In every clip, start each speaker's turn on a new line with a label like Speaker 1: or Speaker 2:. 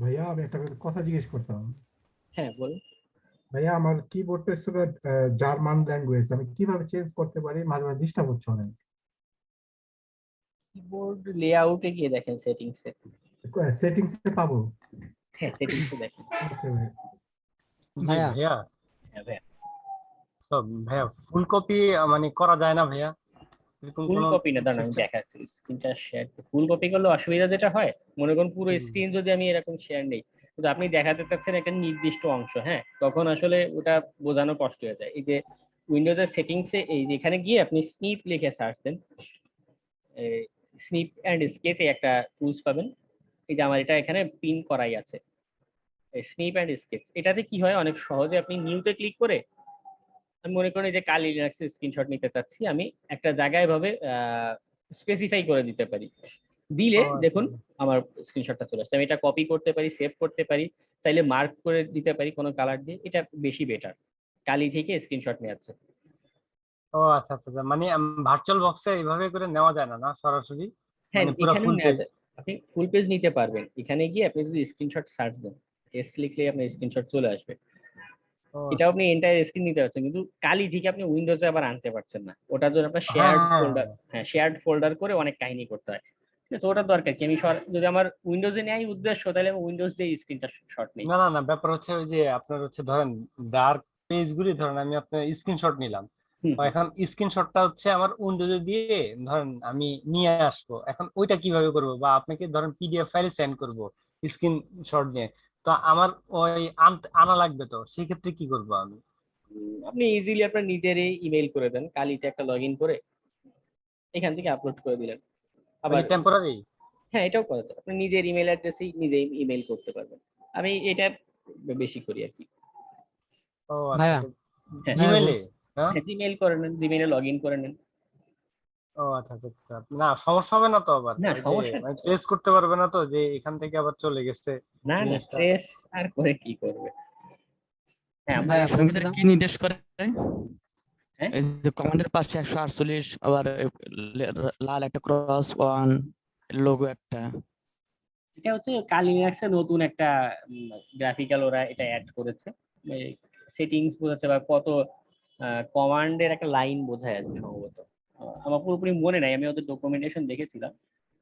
Speaker 1: ভাইয়া আমি একটা কথা জিজ্ঞেস করতাম।
Speaker 2: হ্যাঁ, বলুন।
Speaker 1: ভাইয়া আমার কিবোর্ডটা ছিল জার্মান ল্যাঙ্গুয়েজ, আমি কিভাবে চেঞ্জ করতে পারি? মাঝে মাঝে ডিস্টার্ব হচ্ছে অনেক।
Speaker 2: কিবোর্ড লেআউটে গিয়ে দেখেন সেটিংসে।
Speaker 1: সেটিংস এ পাবো?
Speaker 2: হ্যাঁ, সেটিংসে দেখেন।
Speaker 1: ওকে ভাই।
Speaker 3: জি
Speaker 4: ভাইয়া
Speaker 3: ভাইয়া।
Speaker 2: হ্যাঁ ভাইয়া।
Speaker 3: তো ভাইয়া ফুল কপি মানে করা যায় না ভাইয়া, এরকম
Speaker 2: ফুল
Speaker 3: কোন
Speaker 2: কপি না, দাঁড়ান আমি
Speaker 3: সিস্টেম?
Speaker 2: দেখাচ্ছি স্ক্রিনটা শেয়ার। ফুল কপি করলে অসুবিধা যেটা হয়, মনে করুন পুরো স্ক্রিন যদি আমি এরকম শেয়ার নেই, কিন্তু আপনি দেখাতে চাচ্ছেন একটা নির্দিষ্ট অংশ, হ্যাঁ, তখন আসলে ওটা বোঝানো কষ্ট হয়ে যায়। এই যে উইন্ডোজের সেটিংসে এই যেখানে গিয়ে আপনি স্নিপ লিখে সার্চ দেন, স্নিপ অ্যান্ড স্কেচ একটা টুলস পাবেন। এই যে আমার এটা এখানে পিন করাই আছে, স্নিপ অ্যান্ড স্কেচ। এটাতে কি হয়, অনেক সহজে আপনি নিউতে ক্লিক করে, আমি মনে করি যে কালি লিনাক্সের স্ক্রিনশট নিতে চাচ্ছি, আমি একটা জায়গায় ভাবে স্পেসিফাই করে দিতে পারি, দিলে
Speaker 3: ও আচ্ছা।
Speaker 2: দেখুন আমার স্ক্রিনশটটা চলে আসছে। আমি এটা কপি করতে পারি, সেভ করতে পারি, চাইলে মার্ক করে দিতে পারি কোনো কালার দিয়ে। এটা বেশি বেটার কালি থেকে স্ক্রিনশট নেওয়ার চেয়ে।
Speaker 3: ও আচ্ছা আচ্ছা আচ্ছা। মানে ভার্চুয়াল বক্সে এইভাবে করে নেওয়া যায় না, না সরাসরি
Speaker 2: হ্যাঁ,
Speaker 3: মানে পুরো
Speaker 2: এখানেও
Speaker 3: ফুল
Speaker 2: নেওয়া
Speaker 3: পেজ?
Speaker 2: যায়। আপনি ফুল পেজ নিতে পারবেন, এখানে গিয়ে আপনি যদি স্ক্রিনশট সার্চ দেন, এস লিখলেই আপনার স্ক্রিনশট চলে আসবে।
Speaker 3: ও
Speaker 2: এটাও
Speaker 3: আচ্ছা।
Speaker 2: আপনি এন্টায়ার স্ক্রিন নিতে পারছেন, কিন্তু কালি ঠিক আপনি উইন্ডোজে আবার আনতে পারছেন না। ওটার জন্য আপনার
Speaker 3: হ্যাঁ
Speaker 2: শেয়ার্ড
Speaker 3: হ্যাঁ
Speaker 2: ফোল্ডার,
Speaker 3: হ্যাঁ।
Speaker 2: হ্যাঁ শেয়ার্ড ফোল্ডার করে অনেক কাহিনী করতে হয়। ঠিক আছে, ওটার দরকার কি? আমি যদি আমার উইন্ডোজে নেয় উদ্দেশ্য, তাহলে আমি উইন্ডোজ দিয়ে স্ক্রিনটা শর্ট নেই।
Speaker 3: না না না, ব্যাপার হচ্ছে ওই যে আপনার হচ্ছে ধরেন ডার্ক পেজ গুলি, ধরেন আমি আপনার স্ক্রিনশট নিলাম,
Speaker 2: হুম
Speaker 3: তো
Speaker 2: হুম।
Speaker 3: এখন স্ক্রিনশটটা হচ্ছে আমার উইন্ডোজে দিয়ে ধরেন আমি নিয়ে আসবো, এখন ওইটা কিভাবে করব, বা আপনাকে ধরেন পিডিএফ ফাইলে সেন্ড করব স্ক্রিনশট নিয়ে, তো আমার ওই আনা লাগবে, তো সেই ক্ষেত্রে কি করব আমি?
Speaker 2: আপনি ইজিলি আপনার নিজেরই ইমেল করে দেন, কালিতে একটা লগ ইন করে এখান থেকে আপলোড করে দিলেন।
Speaker 3: ওই
Speaker 2: আবার
Speaker 3: যে টেম্পোরারি?
Speaker 2: হ্যাঁ, এটাও করা যায়, আপনি নিজের ইমেল অ্যাড্রেসেই নিজেই ইমেল করতে পারবেন। আমি এটা বেশি করি আর কি।
Speaker 3: ও আচ্ছা
Speaker 4: ভাইয়া
Speaker 3: আচ্ছা।
Speaker 2: হ্যাঁ
Speaker 4: ভাইয়া
Speaker 3: জিমেলে?
Speaker 4: বলছি।
Speaker 3: হ্যাঁ।
Speaker 2: হ্যাঁ, জিমেইল করে নেন, জিমেইলে লগ ইন করে নেন।
Speaker 3: ও আচ্ছা আচ্ছা আচ্ছা। না সমস্যা হবে না তো আবার
Speaker 2: না,
Speaker 3: ওই যে
Speaker 2: সমস্যা নেই।
Speaker 3: মানে ট্রেস করতে পারবে না তো যে এখান থেকে আবার চলে গেছে
Speaker 2: না না,
Speaker 3: জিনিসটা?
Speaker 2: ট্রেস আর করে কি করবে? হ্যাঁ আমরা
Speaker 4: ভাইয়া
Speaker 5: সেন্টারে
Speaker 4: বলছিলাম,
Speaker 5: কি নির্দেশ করে?
Speaker 2: হ্যাঁ,
Speaker 5: এই যে কমান্ডের পাশে 148 আবার লাল একটা ক্রস ওয়ান লোগো একটা।
Speaker 2: এটা হচ্ছে কালি লিনাক্সের নতুন একটা গ্রাফিক্যাল, ওরা এটা অ্যাড করেছে। সেটিংস বোঝাচ্ছে বা কত কমান্ডের একটা লাইন বোঝায় আর কি সম্ভবত। আমার পুরোপুরি মনে নাই, আমি ওদের ডকুমেন্টেশন দেখেছিলাম।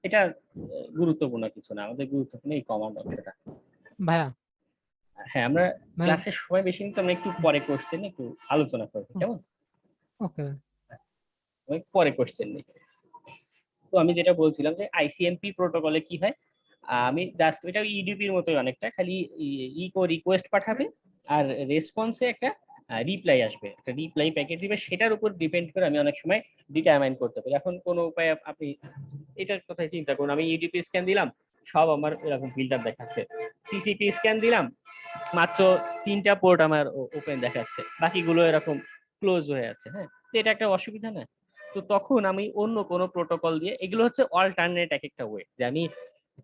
Speaker 2: এটা গুরুত্বপূর্ণ কিছু না, আমাদের গুরুত্বপূর্ণ এই কমান্ড অংশটা।
Speaker 4: ভাইয়া
Speaker 2: হ্যাঁ, আমরা
Speaker 4: ভাইয়া
Speaker 2: ক্লাসের সময় বেশি, কিন্তু আমরা একটু পরে কোশ্চেন একটু আলোচনা করবো, কেমন?
Speaker 4: ওকে।
Speaker 2: ওই পরে কোশ্চেন নেই। তো আমি যেটা বলছিলাম যে আইসিএমপি প্রোটোকলে কি হয়, আমি জাস্ট এটা ইডিপির মতোই অনেকটা, খালি ইকো রিকোয়েস্ট পাঠাবে, আর রেসপন্সে একটা রিপ্লাই আসবে, একটা রিপ্লাই প্যাকেট দিবে, সেটার উপর ডিপেন্ড করে আমি অনেক সময় ডিটারমাইন করতে পারি। এখন কোনো উপায় আপনি এটার কথাই চিন্তা করুন, আমি ইডিপি স্ক্যান দিলাম, সব আমার এরকম ফিল্টার দেখাচ্ছে। টিসিপি স্ক্যান দিলাম, মাত্র 3টা পোর্ট আমার ওপেন দেখাচ্ছে, বাকিগুলো এরকম ক্লোজ হয়ে আছে। হ্যাঁ, তো এটা একটা অসুবিধা না? তো তখন আমি অন্য কোনো প্রোটোকল দিয়ে, এগুলো হচ্ছে অল্টারনেট এক একটা ওয়ে, যে আমি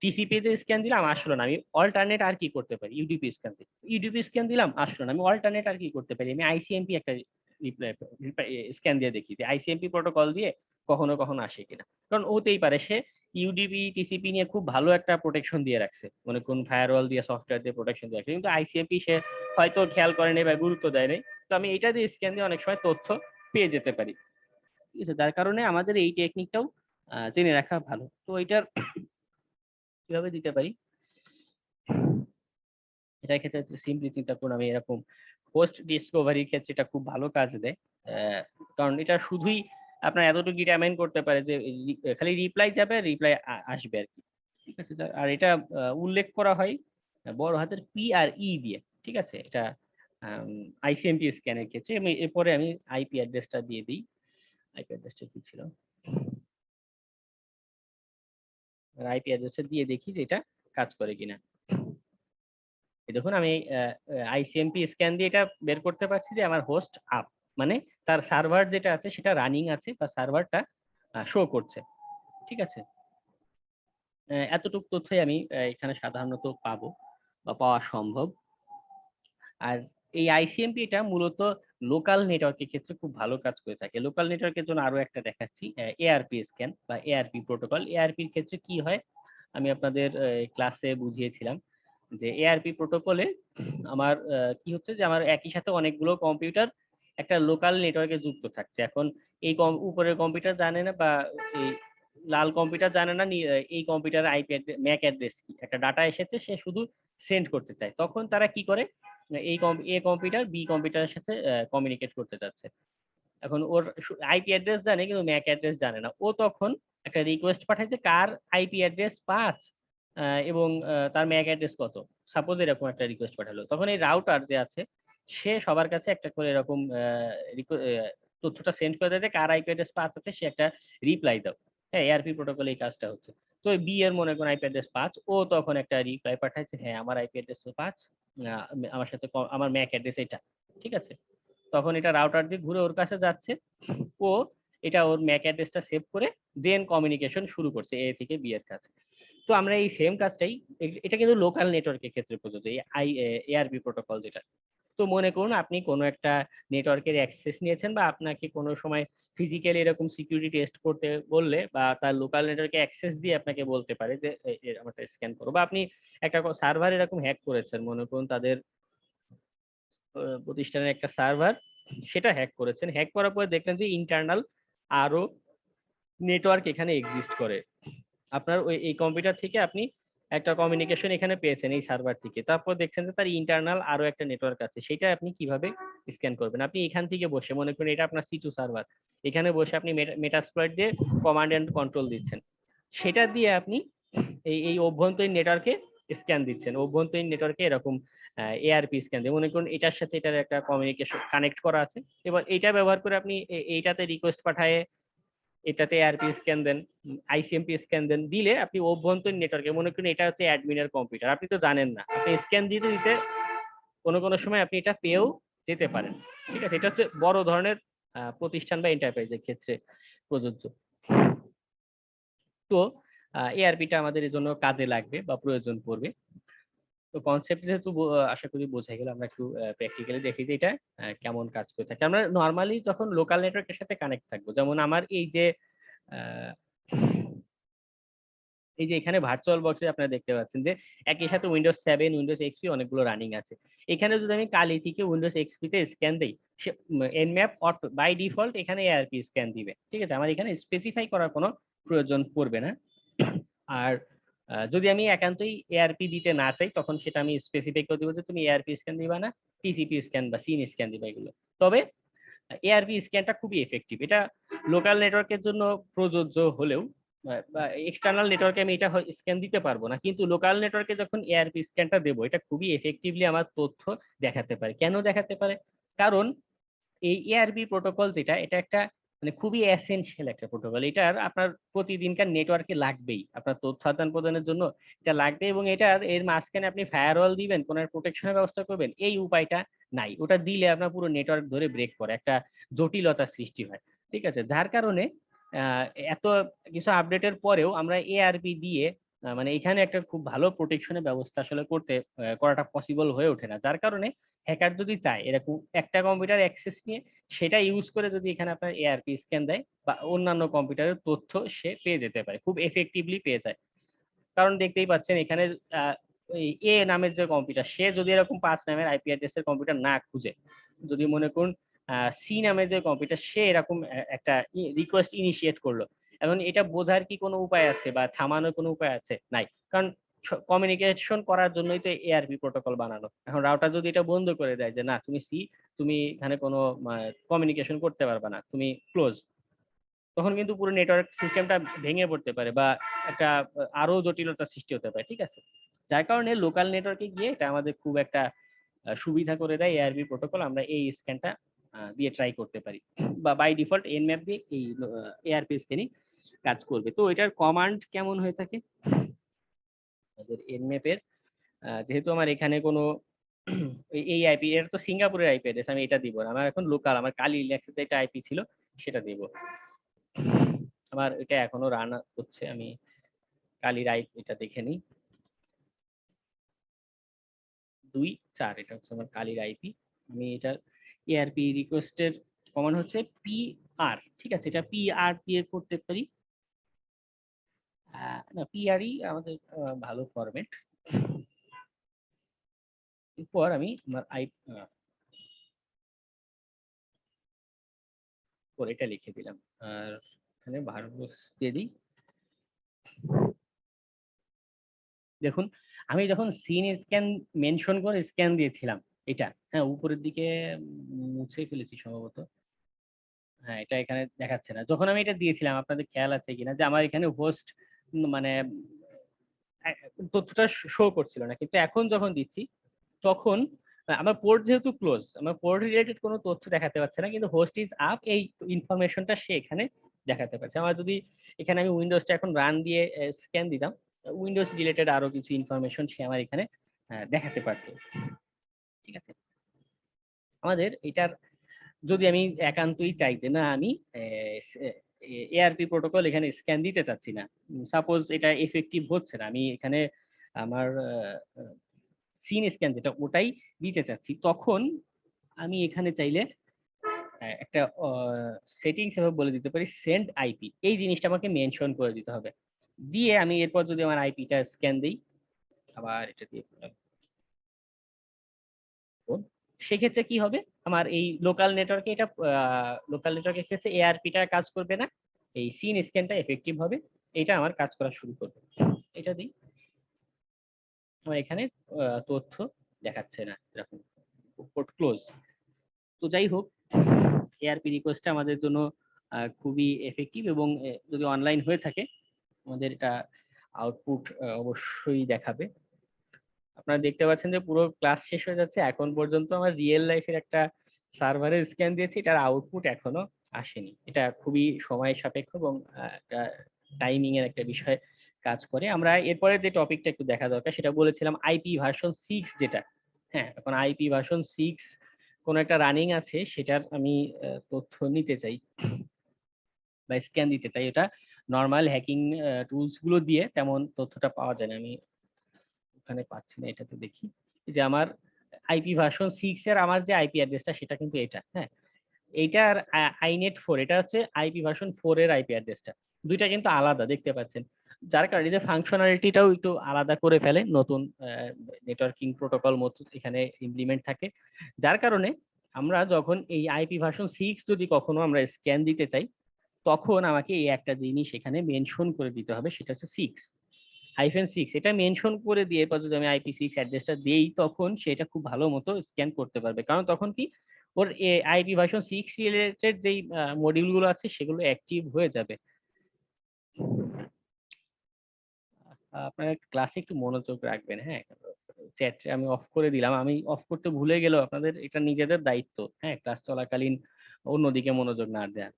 Speaker 2: টিসিপি তে স্ক্যান দিলাম আসলো না, আমি অল্টারনেট আর কি করতে পারি, ইউডিপি স্ক্যান দিই, ইউডিপি স্ক্যান দিলাম আসলো না, আমি অল্টারনেট আর কি করতে পারি, আমি আইসিএমপি একটা রিপ্লাই স্ক্যান দিয়ে দেখি যে আইসিএমপি প্রোটোকল দিয়ে কখনো কখনো আসে কিনা। কারণ হতেই পারে সে ইউডিপি টিসিপি নিয়ে খুব ভালো একটা প্রোটেকশন দিয়ে রাখছে, মানে কোন ফায়ারওয়াল দিয়ে সফটওয়্যার দিয়ে প্রোটেকশন দিয়ে রাখছে, কিন্তু আইসিএমপি সে হয়তো খেয়াল করেনি বা গুরুত্ব দেয় নাই। তো আমি এটা দিয়ে স্ক্যান দিয়ে অনেক সময় তথ্য পেয়ে যেতে পারি। ঠিক আছে, যার কারণে আমাদের এই টেকনিকটাও জেনে রাখা ভালো। তো এটার কিভাবে দিতে পারি, এটার ক্ষেত্রে সিম্পলি চিন্তা করুন, আমি এরকম পোস্ট ডিসকভারির ক্ষেত্রে এটা খুব ভালো কাজ দেয়। কারণ এটা শুধুই আপনার এতটুকু ডিটারমাইন করতে পারে যে খালি রিপ্লাই যাবে, রিপ্লাই আসবে আর কি। ঠিক আছে, আর এটা উল্লেখ করা হয় বড় হাতের পি আর ই দিয়ে। ঠিক আছে, এটা আইসিএমপি স্ক্যানের ক্ষেত্রে। আমি এরপরে আমি আইপি অ্যাড্রেসটা দিয়ে দিই। আইপি অ্যাড্রেসটা কি ছিল, আইপি অ্যাড্রেসটা দিয়ে দেখি যে এটা কাজ করে কিনা। এই দেখুন আমি আইসিএমপি স্ক্যান দিয়ে এটা বের করতে পারছি যে আমার হোস্ট আপ, মানে তার সার্ভার যেটা আছে সেটা রানিং আছে বা সার্ভারটা শো করছে। ঠিক আছে, এতটুকু তথ্যই আমি এখানে সাধারণত পাবো বা পাওয়া সম্ভব। আর এই আইসিএমপি এটা মূলত লোকাল নেটওয়ার্কের ক্ষেত্রে খুব ভালো কাজ করে থাকে। লোকাল নেটওয়ার্কের জন্য আরো একটা দেখাচ্ছি, এআরপি স্ক্যান বা এআরপি প্রোটোকল। এআরপির ক্ষেত্রে কি হয় আমি আপনাদের ক্লাসে বুঝিয়েছিলাম। যে এআরপি প্রোটোকলে আমার কি হচ্ছে যে আমার একই সাথে অনেকগুলো কম্পিউটার একটা লোকাল নেটওয়ার্কে যুক্ত থাকছে। এখন এই উপরের কম্পিউটার জানে না, বা এই লাল কম্পিউটার জানে না এই কম্পিউটার আইপি ম্যাক অ্যাড্রেস কি, একটা ডাটা এসেছে সে শুধু সেন্ড করতে চায়, তখন তারা কি করে, এই এ কম্পিউটার বি কম্পিউটারের সাথে কমিউনিকেট করতে যাচ্ছে। এখন ওর আইপি অ্যাড্রেস জানে কিন্তু ম্যাক অ্যাড্রেস জানে না। ও তখন একটা রিকোয়েস্ট পাঠায় যে কার আইপি অ্যাড্রেস 5 এবং তার ম্যাক অ্যাড্রেস কত, সাপোজ এরকম একটা রিকোয়েস্ট পাঠালো। তখন এই রাউটার যে আছে সে সবার কাছে একটা করে এরকম তথ্যটা সেন্ড করে দেয় যে কার আইপি অ্যাড্রেস 5 আছে, সে একটা রিপ্লাই দাও। হ্যাঁ, এআরপি প্রোটোকলে এই কাজটা হচ্ছে। তো বি এর মনে করেন আইপি অ্যাড্রেস 5, ও তখন একটা রিপ্লাই পাঠাচ্ছে হ্যাঁ আমার আইপি অ্যাড্রেস তো 5, আমার সাথে আমার ম্যাক অ্যাড্রেস এটা, ঠিক আছে। তখন এটা রাউটার দিয়ে ঘুরে ওর কাছে যাচ্ছে, ও এটা ওর ম্যাক অ্যাড্রেসটা সেভ করে দেন কমিউনিকেশন শুরু করছে এ থেকে বি এর কাছে। তো আমরা এই সেম কাজটাই, এটা কিন্তু লোকাল নেটওয়ার্কের ক্ষেত্রে প্রযোজ্য, এই এআরপি প্রোটোকল যেটা। তো মনে করুন আপনি কোনো একটা নেটওয়ার্কের অ্যাক্সেস নিয়েছেন, বা আপনাকে কোনো সময় ফিজিক্যালি এরকম সিকিউরিটি টেস্ট করতে বললে, বা তার লোকাল নেটওয়ার্কে অ্যাক্সেস দিয়ে আপনাকে বলতে পারে যে আমারটা স্ক্যান করো, বা আপনি একটা সার্ভার এরকম হ্যাক করেছেন, মনে করুন তাদের প্রতিষ্ঠানের একটা সার্ভার, সেটা হ্যাক করেছেন। হ্যাক করার পরে দেখলেন যে ইন্টারনাল আরো নেটওয়ার্ক এখানে এক্সিস্ট করে। আপনার ওই এই কম্পিউটার থেকে আপনি একটা কমিউনিকেশন এখানে পেয়েছেন এই সার্ভার থেকে, তারপর দেখছেন যে তার ইন্টারনাল আরো একটা নেটওয়ার্ক আছে, সেটা আপনি কিভাবে স্ক্যান করবেন। আপনি এখান থেকে বসে, মনে করেন এটা আপনার সিটু সার্ভার, এখানে বসে আপনি মেটাস্প্লয়েট দিয়ে কমান্ড এন্ড কন্ট্রোল দিচ্ছেন, সেটা দিয়ে আপনি এই অভ্যন্তরীণ নেটওয়ার্কে স্ক্যান দিচ্ছেন। অভ্যন্তরীণ নেটওয়ার্কে এরকম এআরপি স্ক্যান দিয়ে, মনে করুন এটার সাথে এটার একটা কমিউনিকেশন কানেক্ট করা আছে, এবার এটা ব্যবহার করে আপনি এইটাতে রিকোয়েস্ট পাঠায় এটাতে এআরপি স্ক্যান দেন, আইসিএমপি স্ক্যান দেন, দিলে আপনি অভ্যন্তরীণ নেটওয়ার্কে, মনে করেন এটা হচ্ছে অ্যাডমিনের কম্পিউটার, আপনি তো জানেন না, আপনি স্ক্যান দিতে দিতে কোনো সময় আপনি এটা পেয়েও যেতে পারেন। ঠিক আছে, এটা হচ্ছে বড় ধরনের প্রতিষ্ঠান বা এন্টারপ্রাইজের ক্ষেত্রে প্রযোজ্য। তো এআরপিটা আমাদের এই জন্য কাজে লাগবে বা প্রয়োজন পড়বে। তো কনসেপ্ট যেহেতু আশা করি বোঝা গেল, আমরা একটু প্র্যাকটিক্যালি দেখি যে এটা কেমন কাজ করে থাকে। আমরা নরমালি যখন লোকাল নেটওয়ার্কের সাথে কানেক্ট থাকবো, যেমন আমার আহ, এই যে এখানে ভার্চুয়াল বক্সে আপনারা দেখতে পাচ্ছেন যে একই সাথে উইন্ডোজ 7, উইন্ডোজ এক্সপি অনেকগুলো রানিং আছে। এখানে যদি আমি কালি থেকে উইন্ডোজ এক্সপি তে স্ক্যান দেই, এনম্যাপ বাই ডিফল্ট এখানে এআরপি স্ক্যান দিবে। ঠিক আছে, আমার এখানে স্পেসিফাই করার কোনো প্রয়োজন পড়বে না। আর যদি আমি একান্তই এআরপি দিতে না চাই, তখন সেটা আমি স্পেসিফাই করে দেবো যে তুমি এআরপি স্ক্যান দিবা না, টিসিপি স্ক্যান বা সিন স্ক্যান দিবা এগুলো। তবে এআরপি স্ক্যানটা খুবই এফেক্টিভ। এটা লোকাল নেটওয়ার্কের জন্য প্রযোজ্য হলেও বা এক্সটার্নাল নেটওয়ার্কে আমি এটা স্ক্যান দিতে পারবো না, কিন্তু লোকাল নেটওয়ার্কে যখন এআরপি স্ক্যানটা দেবো, এটা খুবই এফেক্টিভলি আমার তথ্য দেখাতে পারে। কেন দেখাতে পারে? কারণ এই এআরপি প্রোটোকল যেটা, এটা একটা মানে খুবই এসেনশিয়াল একটা প্রোটোকল। এটার আপনার প্রতিদিনকার নেটওয়ার্কে লাগবেই, আপনার তথ্য আদান প্রদানের জন্য এটা লাগবে, এবং এর মাঝখানে আপনি ফায়ারওয়াল দিবেন, কোন প্রোটেকশনের ব্যবস্থা করবেন, এই উপায়টা নাই। ওটা দিলে আপনার পুরো নেটওয়ার্ক ধরে ব্রেক করে, একটা জটিলতার সৃষ্টি হয়। ঠিক আছে, যার কারণে এত কিছু আপডেটের পরেও আমরা এআরপি দিয়ে মানে এখানে একটা খুব ভালো প্রোটেকশনের ব্যবস্থা আসলে করাটা পসিবল হয়ে ওঠে না। যার কারণে হ্যাকার যদি চায় এরকম একটা কম্পিউটার অ্যাক্সেস নিয়ে সেটা ইউজ করে যদি এখানে আপনার এআরপি স্ক্যান দেয়, বা অন্যান্য কম্পিউটারের তথ্য সে পেয়ে যেতে পারে, খুব এফেক্টিভলি পেয়ে যায়। কারণ দেখতেই পাচ্ছেন এখানে এ নামের যে কম্পিউটার, সে যদি এরকম 5 নামের আইপি অ্যাড্রেসের কম্পিউটার না খুঁজে, যদি মনে করুন সি নামের যে কম্পিউটার, সে এরকম একটা রিকোয়েস্ট ইনিশিয়েট করলো, এখন এটা বোঝার কি কোনো উপায় আছে বা থামানোর কোনো উপায় আছে? নাই, কারণ কমিউনিকেশন করার জন্যই তো এআরপি প্রোটোকল বানানো। এখন রাউটার যদি এটা বন্ধ করে দেয় যে না তুমি সি, তুমি এখানে কোনো কমিউনিকেশন করতে পারবে না, তুমি ক্লোজ, তখন কিন্তু পুরো নেটওয়ার্ক সিস্টেমটা ভেঙে পড়তে পারে, বা একটা আরো জটিলতার সৃষ্টি হতে পারে। ঠিক আছে, যার কারণে লোকাল নেটওয়ার্কে গিয়ে এটা আমাদের খুব একটা সুবিধা করে দেয় এআরপি প্রোটোকল। আমরা এই স্ক্যানটা দিয়ে ট্রাই করতে পারি, বা বাই ডিফল্ট এনম্যাপ দিয়ে এই এআরপি স্ক্যানিং কাজ করবে। তো এটার কমান্ড কেমন হয়ে থাকে আমাদের এনম্যাপের, যেহেতু আমার এখানে কোনো এই আইপি, এটা তো সিঙ্গাপুরের আইপি অ্যাড্রেস, আমি এটা দিব না, আমার এখন লোকাল, আমার কালি লেক্সে যেটা আইপি ছিল সেটা দিব। আমার এটা এখনো রান হচ্ছে, আমি কালির আইপি এটা দেখে নিই, 2.4, এটা হচ্ছে আমার কালির আইপি। আমি এটা এআরপি রিকোয়েস্টের কমান্ড হচ্ছে পিআর। ঠিক আছে, এটা পিআর দিয়ে করতে পারি, না পিআরই আমাদের ভালো ফরম্যাট। এরপর আমি আমার এটা লিখে দিলাম, আর এখানে ভারতবর্ষ দিয়ে দিই। দেখুন আমি যখন সিন স্ক্যান মেনশন করে স্ক্যান দিয়েছিলাম, এটা হ্যাঁ উপরের দিকে মুছে ফেলেছি সম্ভবত, হ্যাঁ এটা এখানে দেখাচ্ছে না। যখন আমি এটা দিয়েছিলাম আপনাদের খেয়াল আছে কিনা যে আমার এখানে হোস্ট মানে তথ্যটা শো করছিল না, কিন্তু এখন যখন দিচ্ছি তখন আমার পোর্ট যেহেতু ক্লোজ, আমার পোর্ট রিলেটেড কোনো তথ্য দেখাতে পারছে না, কিন্তু হোস্ট ইজ আপ এই ইনফরমেশনটা সে এখানে দেখাতে পারছে। আমার যদি এখানে আমি উইন্ডোজটা এখন রান দিয়ে স্ক্যান দিতাম, উইন্ডোজ রিলেটেড আরো কিছু ইনফরমেশন সে আমার এখানে দেখাতে পারতো। ঠিক আছে, আমাদের এটার যদি আমি একান্তই চাই যে না আমি এআরপি প্রোটোকল এখানে স্ক্যান দিতে চাচ্ছি না, সাপোজ এটা এফেক্টিভ হচ্ছে না, আমি এখানে আমার সিন স্ক্যান যেটা ওটাই দিতে চাচ্ছি, তখন আমি এখানে চাইলে একটা সেটিংস এভাবে বলে দিতে পারি সেন্ড আইপি, এই জিনিসটা আমাকে মেনশন করে দিতে হবে। দিয়ে আমি এরপর যদি আমার আইপিটা স্ক্যান দিই, আবার এটা দিয়ে সেক্ষেত্রে কি হবে, আমার এই লোকাল নেটওয়ার্কে এটা লোকাল নেটওয়ার্কের ক্ষেত্রে এআরপিটা কাজ করবে না, এই সিন স্ক্যানটা এফেক্টিভ হবে, এটা আমার কাজ করা শুরু করবে। এটা দিই, আমার এখানে তথ্য দেখাচ্ছে না, এরকম পোর্ট ক্লোজ। তো যাই হোক, এআরপি রিকোয়েস্টটা আমাদের জন্য খুবই এফেক্টিভ, এবং যদি অনলাইন হয়ে থাকে আমাদের এটা আউটপুট অবশ্যই দেখাবে। আপনারা দেখতে পাচ্ছেন যে পুরো ক্লাস শেষ হয়ে যাচ্ছে, এখন পর্যন্ত আমার রিয়েল লাইফের একটা সার্ভারের স্ক্যান দিয়েছি, এটার আউটপুট এখনো আসেনি। এটা খুবই সময় সাপেক্ষ এবং টাইমিং এর একটা বিষয় কাজ করে। আমরা এরপরে যে টপিকটা একটু দেখা দরকার, সেটা বলেছিলাম আইপি ভার্সন 6 যেটা, হ্যাঁ এখন আইপি ভার্সন 6 কোন একটা রানিং আছে, সেটার আমি তথ্য নিতে চাই বা স্ক্যান দিতে চাই। এটা নর্মাল হ্যাকিং টুলস গুলো দিয়ে তেমন তথ্যটা পাওয়া যায় না, আমি ওখানে পাচ্ছি না, এটাতে দেখি যে আমার আইপি ভার্সন 6 এর আমার যে আইপি অ্যাড্রেসটা সেটা কিন্তু এটা, হ্যাঁ এইটার আইনেট 4, এটা হচ্ছে আইপি ভার্সন 4 এর আইপি অ্যাড্রেসটা, দুইটা কিন্তু আলাদা দেখতে পাচ্ছেন, যার কারণে যে ফাংশনালিটিটাও একটু আলাদা করে ফেলে, নতুন নেটওয়ার্কিং প্রোটোকল মতো এখানে ইমপ্লিমেন্ট থাকে, যার কারণে আমরা যখন এই আইপি ভার্সন 6 যদি কখনো আমরা স্ক্যান দিতে চাই, তখন আমাকে এই একটা জিনিস এখানে মেনশন করে দিতে হবে, সেটা হচ্ছে 6-6, এটা মেনশন করে দিয়ে এরপর যদি আমি আইপি6 অ্যাড্রেসটা দেই, তখন সেটা খুব ভালো মতো স্ক্যান করতে পারবে, কারণ তখন কি ওর আইপি ভার্সন 6 রিলেটেড যেই মডিউল গুলো আছে সেগুলো অ্যাক্টিভ হয়ে যাবে। আপনারা ক্লাসে একটু মনোযোগ রাখবেন, হ্যাঁ চ্যাট আমি অফ করে দিলাম, আমি অফ করতে ভুলে গেলেও আপনাদের এটা নিজেদের দায়িত্ব, হ্যাঁ ক্লাস চলাকালীন অন্যদিকে মনোযোগ না দেওয়া।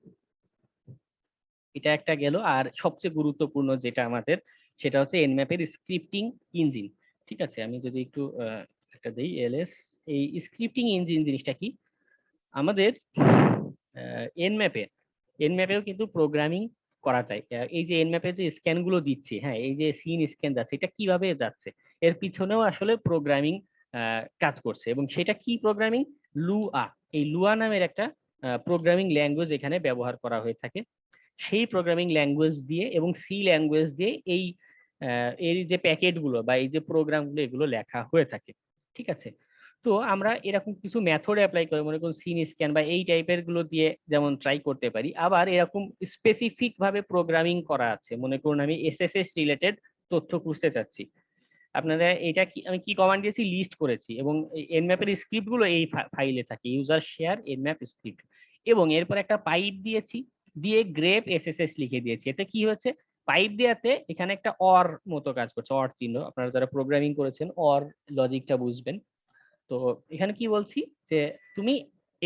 Speaker 2: এটা একটা গেল, আর সবচেয়ে গুরুত্বপূর্ণ যেটা আমাদের, সেটা হচ্ছে এনম্যাপের স্ক্রিপ্টিং ইঞ্জিন। ঠিক আছে, আমি যদি একটু একটা দেই এলএস, এই স্ক্রিপ্টিং ইঞ্জিন জিনিসটা কি, আমাদের এনম্যাপেও কিন্তু প্রোগ্রামিং করা যায়। এই যে এনম্যাপে যে স্ক্যান গুলো দিচ্ছি, হ্যাঁ এই যে সিন স্ক্যান যাচ্ছে, এটা কিভাবে যাচ্ছে, এর পিছনেও আসলে প্রোগ্রামিং কাজ করছে, এবং সেটা কি প্রোগ্রামিং, লুয়া, এই লুয়া নামের একটা প্রোগ্রামিং ল্যাঙ্গুয়েজ এখানে ব্যবহার করা হয়ে থাকে। সেই প্রোগ্রামিং ল্যাঙ্গুয়েজ দিয়ে এবং সি ল্যাঙ্গুয়েজ দিয়ে এই এর যে প্যাকেট গুলো বা এই যে প্রোগ্রাম গুলো এগুলো লেখা হয়ে থাকে। ঠিক আছে, তো আমরা এরকম কিছু মেথড অ্যাপ্লাই করে মনে করুন সিন স্ক্যান বা এই টাইপের গুলো দিয়ে যেমন ট্রাই করতে পারি, আবার এরকম স্পেসিফিক ভাবে প্রোগ্রামিং করা আছে, মনে করুন আমি এসএসএস রিলেটেড তথ্য খুঁজতে চাচ্ছি, আপনারা এটা কি আমি কি কমান্ড দিয়েছি, লিস্ট করেছি, এবং এনম্যাপের স্ক্রিপ্ট গুলো এই ফাইলে থাকে, ইউজার শেয়ার এনম্যাপ স্ক্রিপ্ট, এবং এরপর একটা পাইপ দিয়েছি, দিয়ে গ্রেপ এসএসএস লিখে দিয়েছি। এতে কি হচ্ছে, পাইপ দেওয়াতে এখানে একটা অর মতো কাজ করছে, অর চিহ্ন, আপনারা যারা প্রোগ্রামিং করেছেন অর লজিকটা বুঝবেন। তো এখানে কি বলছি যে তুমি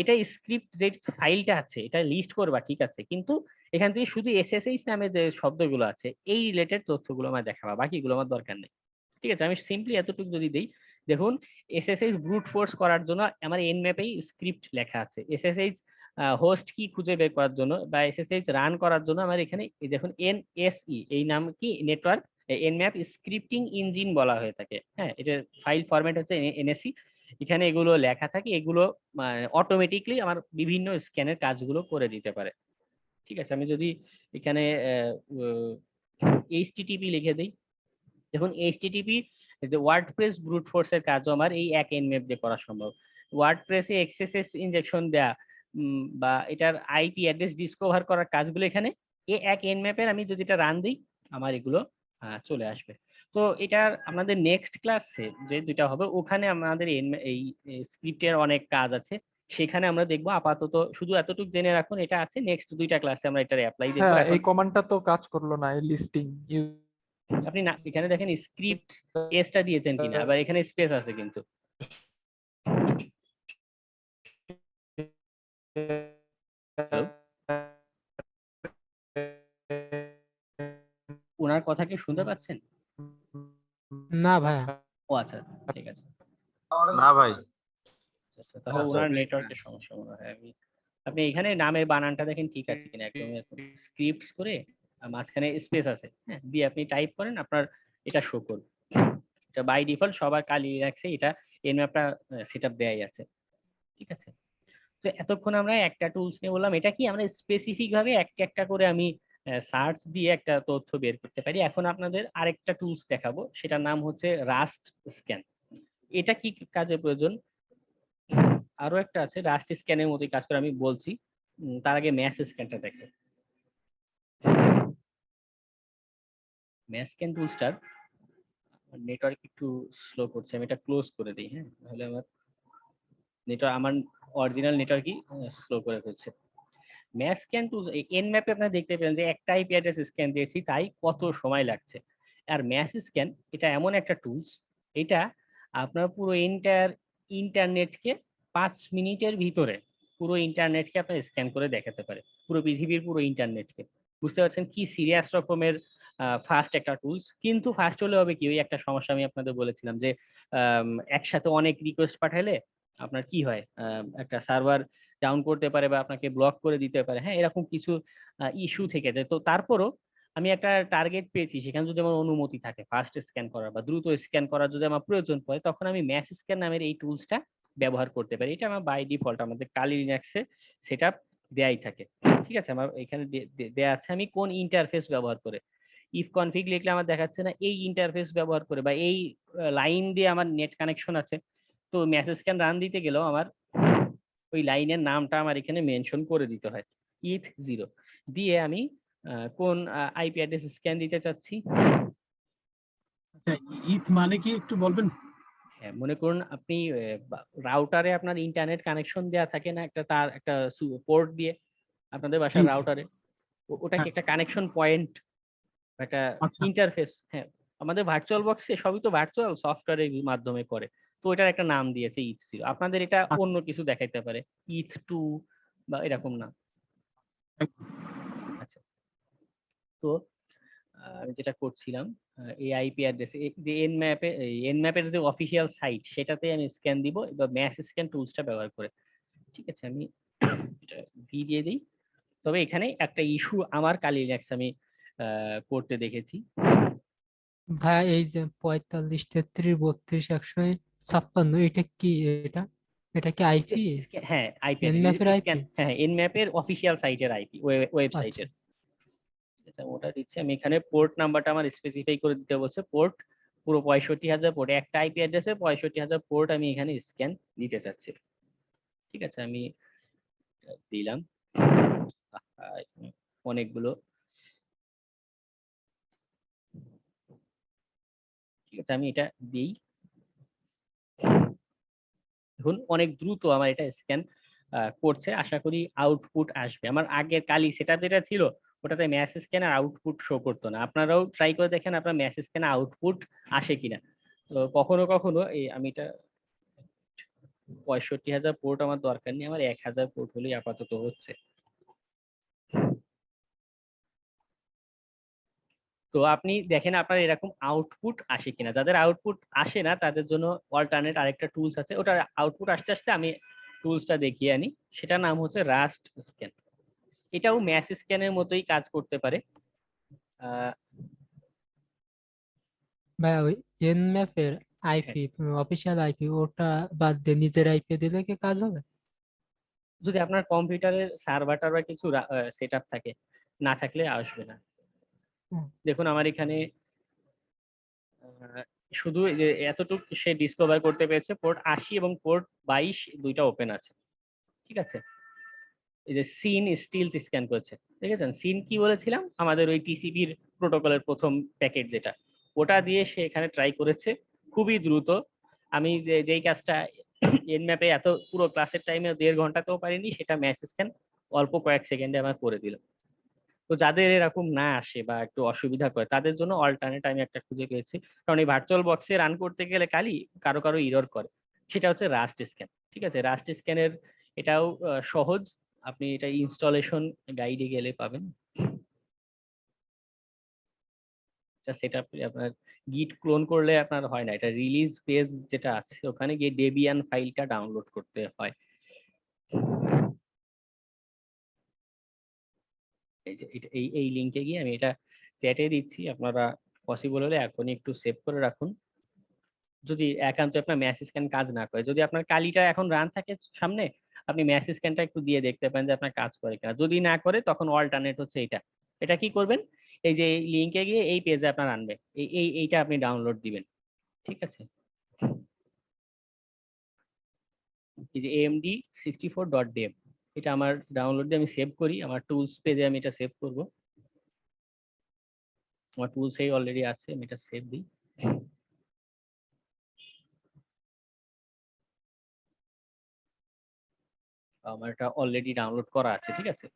Speaker 2: এটা স্ক্রিপ্ট যে ফাইলটা আছে এটা লিস্ট করবা, ঠিক আছে, কিন্তু এখান থেকে শুধু এসএসএস নামে যে শব্দগুলো আছে এই রিলেটেড তথ্যগুলো আমার দেখাবা, বাকিগুলো আমার দরকার নেই। ঠিক আছে, আমি সিম্পলি এতটুকু যদি দিই, দেখুন এসএসএস ব্রুট ফোর্স করার জন্য আমার এনম্যাপেই স্ক্রিপ্ট লেখা আছে, এসএসএস হোস্ট কি খুঁজে বের করার জন্য বা এসএসএস রান করার জন্য আমার এখানে দেখুন এনএসই এই নাম কি নেটওয়ার্ক এনম্যাপ স্ক্রিপ্টিং ইঞ্জিন বলা হয়ে থাকে, হ্যাঁ এটার ফাইল ফরম্যাট হচ্ছে এনএসই, এখানে এগুলো লেখা থাকে, এগুলো অটোমেটিকলি আমার বিভিন্ন স্ক্যানের কাজগুলো করে দিতে পারে। ঠিক আছে, আমি যদি এখানে এইচটিটিপি লিখে দিই, দেখুন এইচটিটিপি এই যে ওয়ার্ডপ্রেস ব্রুট ফোর্সের কাজও আমার এই এক এনম্যাপ দিয়ে করা সম্ভব। ওয়ার্ডপ্রেসে এক্সএসএস ইনজেকশন দেয়া বা এটার আইপি অ্যাড্রেস ডিসকভার করার কাজগুলো এখানে এই এক এনম্যাপের আমি যদি এটা রান দিই আমার এগুলো চলে আসবে। তো এটার আমাদের নেক্সট ক্লাসে যে দুইটা হবে ওখানে আমাদের এই স্ক্রিপ্টের অনেক কাজ আছে, সেখানে আমরা দেখবো। আপাতত শুধু এতটুকু জেনে রাখুন, এটা আছে নেক্সট দুইটা ক্লাসে আমরা এটার অ্যাপ্লাই দেখবো।
Speaker 6: হ্যাঁ, এই
Speaker 2: এখন
Speaker 6: কমান্ডটা তো কাজ করলো না, এই লিস্টিং
Speaker 2: আপনি না এখানে দেখেন স্ক্রিপ্ট এসটা দিয়েছেন কিনা, আবার এখানে স্পেস আছে কিন্তু। ওনার কথা কি শুনতে পাচ্ছেন?
Speaker 4: না ভাইয়া।
Speaker 2: ও আচ্ছা, ঠিক আছে।
Speaker 3: না ভাই,
Speaker 2: আচ্ছা, তাহলে ওনার নেটওয়ার্কের সমস্যা মনে হয়। আপনি এখানে নামের বানানটা দেখেন ঠিক আছে কিনা, একদম স্ক্রিপ্টস করে মাঝখানে স্পেস আছে, হ্যাঁ, দিয়ে আপনি টাইপ করেন, আপনার এটা শো করবে। এটা বাই ডিফল্ট সবার কালি রাখছে, এটা এনম্যাপটা সেটআপ দেয়াই আছে, ঠিক আছে। তো এতক্ষণ আমরা একটা টুলস নিয়ে বললাম, এটা কি আমরা স্পেসিফিক ভাবে একটা একটা করে আমি সার্চ দিয়ে একটা তথ্য বের করতে পারি। এখন আপনাদের আরেকটা টুলস দেখাবো, সেটার নাম হচ্ছে রাস্ট স্ক্যান। এটা কি কাজে প্রয়োজন? আরো একটা আছে রাস্ট স্ক্যানের মতোই কাজ করে, আমি বলছি। তার আগে ম্যাস স্ক্যানটা দেখো। ম্যাস স্ক্যান টুলসটার নেটওয়ার্ক একটু স্লো করছে, আমি এটা ক্লোজ করে দিই। হ্যাঁ, তাহলে আমার অরিজিনাল নেটওয়ার্কই স্লো করে ফেলছে। ম্যাস স্ক্যান টুলস এন ম্যাপে আপনারা দেখতে পেলেন যে একটা আইপি অ্যাড্রেস স্ক্যান দিয়েছি, তাই কত সময় লাগছে। আর ম্যাস স্ক্যান এটা এমন একটা টুলস, এটা আপনার পুরো ইন্টারনেটকে 5 মিনিটের ভিতরে পুরো ইন্টারনেটকে আপনার স্ক্যান করে দেখাতে পারে, পুরো পৃথিবীর পুরো ইন্টারনেটকে। বুঝতে পারছেন কি সিরিয়াস রকমের ফাস্ট একটা টুলস। কিন্তু ফাস্ট হলে হবে কি, ওই একটা সমস্যা আমি আপনাদের বলেছিলাম যে একসাথে অনেক রিকোয়েস্ট পাঠালে আপনার কি হয়, একটা সার্ভার ডাউন করতে পারে বা আপনাকে ব্লক করে দিতে পারে, হ্যাঁ, এরকম কিছু ইস্যু থেকে যায়। তো তারপরও আমি একটা টার্গেট পেয়েছি, সেখানে যদি আমার অনুমতি থাকে ফাস্ট স্ক্যান করার বা দ্রুত স্ক্যান করার যদি আমার প্রয়োজন পড়ে, তখন আমি ম্যাস স্ক্যান নামের এই টুলসটা ব্যবহার করতে পারি। এটা আমার বাই ডিফল্ট আমাদের কালি লিনাক্সে সেটআপ দেয়াই থাকে, ঠিক আছে। আমার এখানে দেয়া আছে আমি কোন ইন্টারফেস ব্যবহার করে। ইফ কনফিগ লিখলে আমার দেখাচ্ছে না এই ইন্টারফেস ব্যবহার করে বা এই লাইন দিয়ে আমার নেট কানেকশন আছে। তো মেসেজ স্ক্যান রান দিতে গেলেও আমার ওই লাইনের নামটা আমার এখানে মেনশন করে দিতে হয়, ETH0 দিয়ে আমি কোন আইপি অ্যাড্রেস স্ক্যান দিতে চাচ্ছি।
Speaker 7: আচ্ছা, ইথ মানে কি একটু বলবেন?
Speaker 2: হ্যাঁ, মনে করুন আপনি রাউটারে আপনার ইন্টারনেট কানেকশন দেয়া থাকে না, একটা তার একটা পোর্ট দিয়ে আপনাদের বাসার
Speaker 7: জি, জি।
Speaker 2: রাউটারে, ওটা কি
Speaker 7: হ্যাঁ।
Speaker 2: একটা কানেকশন পয়েন্ট, একটা
Speaker 7: আচ্ছা,
Speaker 2: ইন্টারফেস। হ্যাঁ, আমাদের ভার্চুয়াল বক্সে সবই তো ভার্চুয়াল সফটওয়্যারের মাধ্যমে করে, তো ওটার একটা নাম দিয়েছে ETH0। আপনাদের এটা
Speaker 7: আচ্ছা।
Speaker 2: অন্য কিছু দেখাইতে পারে, ETH2 বা এরকম না। আচ্ছা, তো আমি যেটা করছিলাম, এই আইপি অ্যাড্রেসে যে এনম্যাপের যে অফিসিয়াল সাইট, সেটাতে আমি স্ক্যান দিব বা ম্যাস স্ক্যান টুলসটা ব্যবহার করে, ঠিক আছে। আমি এটা ভি দিয়ে দিই। তবে এখানে একটা ইস্যু আমার কালি লিনাক্স আমি করতে দেখেছি।
Speaker 4: ভাইয়া এই যে 45 33 32 156 এটা কি? এটা এটা কি আইপি?
Speaker 2: হ্যাঁ, আইপি
Speaker 4: এনম্যাপের আইপি?
Speaker 2: স্ক্যান, হ্যাঁ, এনম্যাপের অফিসিয়াল সাইটের আইপি, ওয়েবসাইটের।
Speaker 4: আচ্ছা,
Speaker 2: ওটা দিচ্ছি আমি এখানে। পোর্ট নাম্বারটা আমার স্পেসিফাই করে দিতে বলছে, পোর্ট পুরো 65,000 পোর্ট, একটা আইপি অ্যাড্রেসে 65,000 পোর্ট আমি এখানে স্ক্যান দিতে চাচ্ছি, ঠিক আছে। আমি দিলাম অনেকগুলো, ঠিক আছে, আমি এটা দিই। এখন অনেক দ্রুত আমার এটা স্ক্যান করছে, আশা করি আউটপুট আসবে। আমার আগের কালি সেটআপ যেটা ছিল ওটাতে ম্যাস স্ক্যান আর আউটপুট শো করতো না। আপনারাও ট্রাই করে দেখেন আপনার ম্যাস স্ক্যান আউটপুট আসে কিনা। তো কখনো কখনো এই আমি এটা 65,000 পোর্ট আমার দরকার নেই, আমার 1,000 পোর্ট হলেই আপাতত হচ্ছে। তো আপনি দেখেন আপনার এরকম আউটপুট আসে কিনা। যাদের আউটপুট আসে না তাদের জন্য অল্টারনেট আরেকটা টুলস আছে, ওটা আউটপুট আসতে আসতে আমি টুলসটা দেখিয়ে আনি। সেটার নাম হচ্ছে রাস্ট স্ক্যান। এটাও ম্যাস স্ক্যানের মতোই কাজ করতে পারে।
Speaker 4: ভাইয়া ওই এনম্যাপের আইপি অফিসিয়াল আইপি ওটা বাদ দিয়ে নিজের আইপি দিলে কি কাজ হবে?
Speaker 2: যদি আপনার কম্পিউটারের সার্ভার টার্ভার কিছু সেট আপ থাকে, না থাকলে আসবে না।
Speaker 4: হুম।
Speaker 2: দেখুন আমার এখানে শুধু এই যে এতটুকু সে ডিসকভার করতে পেরেছে, পোর্ট 80 এবং পোর্ট 22 দুইটা ওপেন আছে, ঠিক আছে। এই যে সিন স্টিল স্ক্যান করছে, দেখেছেন সিন কি বলেছিলাম, আমাদের ওই টিসিপির প্রোটোকলের প্রথম প্যাকেট যেটা, ওটা দিয়ে সে এখানে ট্রাই করেছে খুবই দ্রুত। আমি যেই কাজটা এনম্যাপে এত পুরো ক্লাসের টাইমে 1.5 ঘন্টাতেও পারিনি, সেটা ম্যাচ স্ক্যান অল্প কয়েক সেকেন্ডে আমার করে দিল। তো যাদের এরকম না আসে বা একটু অসুবিধা করে, তাদের জন্য অল্টারনেট আমি একটা খুঁজে পেয়েছি। কারণ এই ভার্চুয়াল বক্সে রান করতে গেলে কালি কারো কারো ইরর করে, সেটা হচ্ছে রাস্ট স্ক্যান, ঠিক আছে। রাস্ট স্ক্যানের এটাও সহজ, আপনি এটা ইনস্টলেশন গাইডে গেলে পাবেন। সেটা আপনার গিট ক্লোন করলে আপনার হয় না, এটা রিলিজ পেজ যেটা আছে ওখানে গিয়ে ডেবিয়ান ফাইলটা ডাউনলোড করতে হয়। এই যে এই লিংকে গিয়ে আমি এটা চ্যাটে দিচ্ছি, আপনারা পসিবল হলে এখনই একটু সেভ করে রাখুন। যদি একান্ত আপনার ম্যাচ স্ক্যান কাজ না করে, যদি আপনার কালিটা এখন রান থাকে সামনে, আপনি ম্যাচ স্ক্যানটা একটু দিয়ে দেখতে পারেন যে আপনার কাজ করে কিনা। যদি না করে তখন অল্টারনেট হচ্ছে এটা। এটা কি করবেন, এই যে লিংকে গিয়ে এই পেজে আপনার আনবে, এইটা আপনি ডাউনলোড দিবেন, ঠিক আছে। এই যে amd64.dev, এটা আমার ডাউনলোড দিয়ে আমি সেভ করি, আমার টুলস পেজে আমি এটা সেভ করব। আমার টুলসেই অলরেডি আছে, আমি এটা সেভ দিই। আমার এটা অলরেডি ডাউনলোড করা আছে, ঠিক আছে।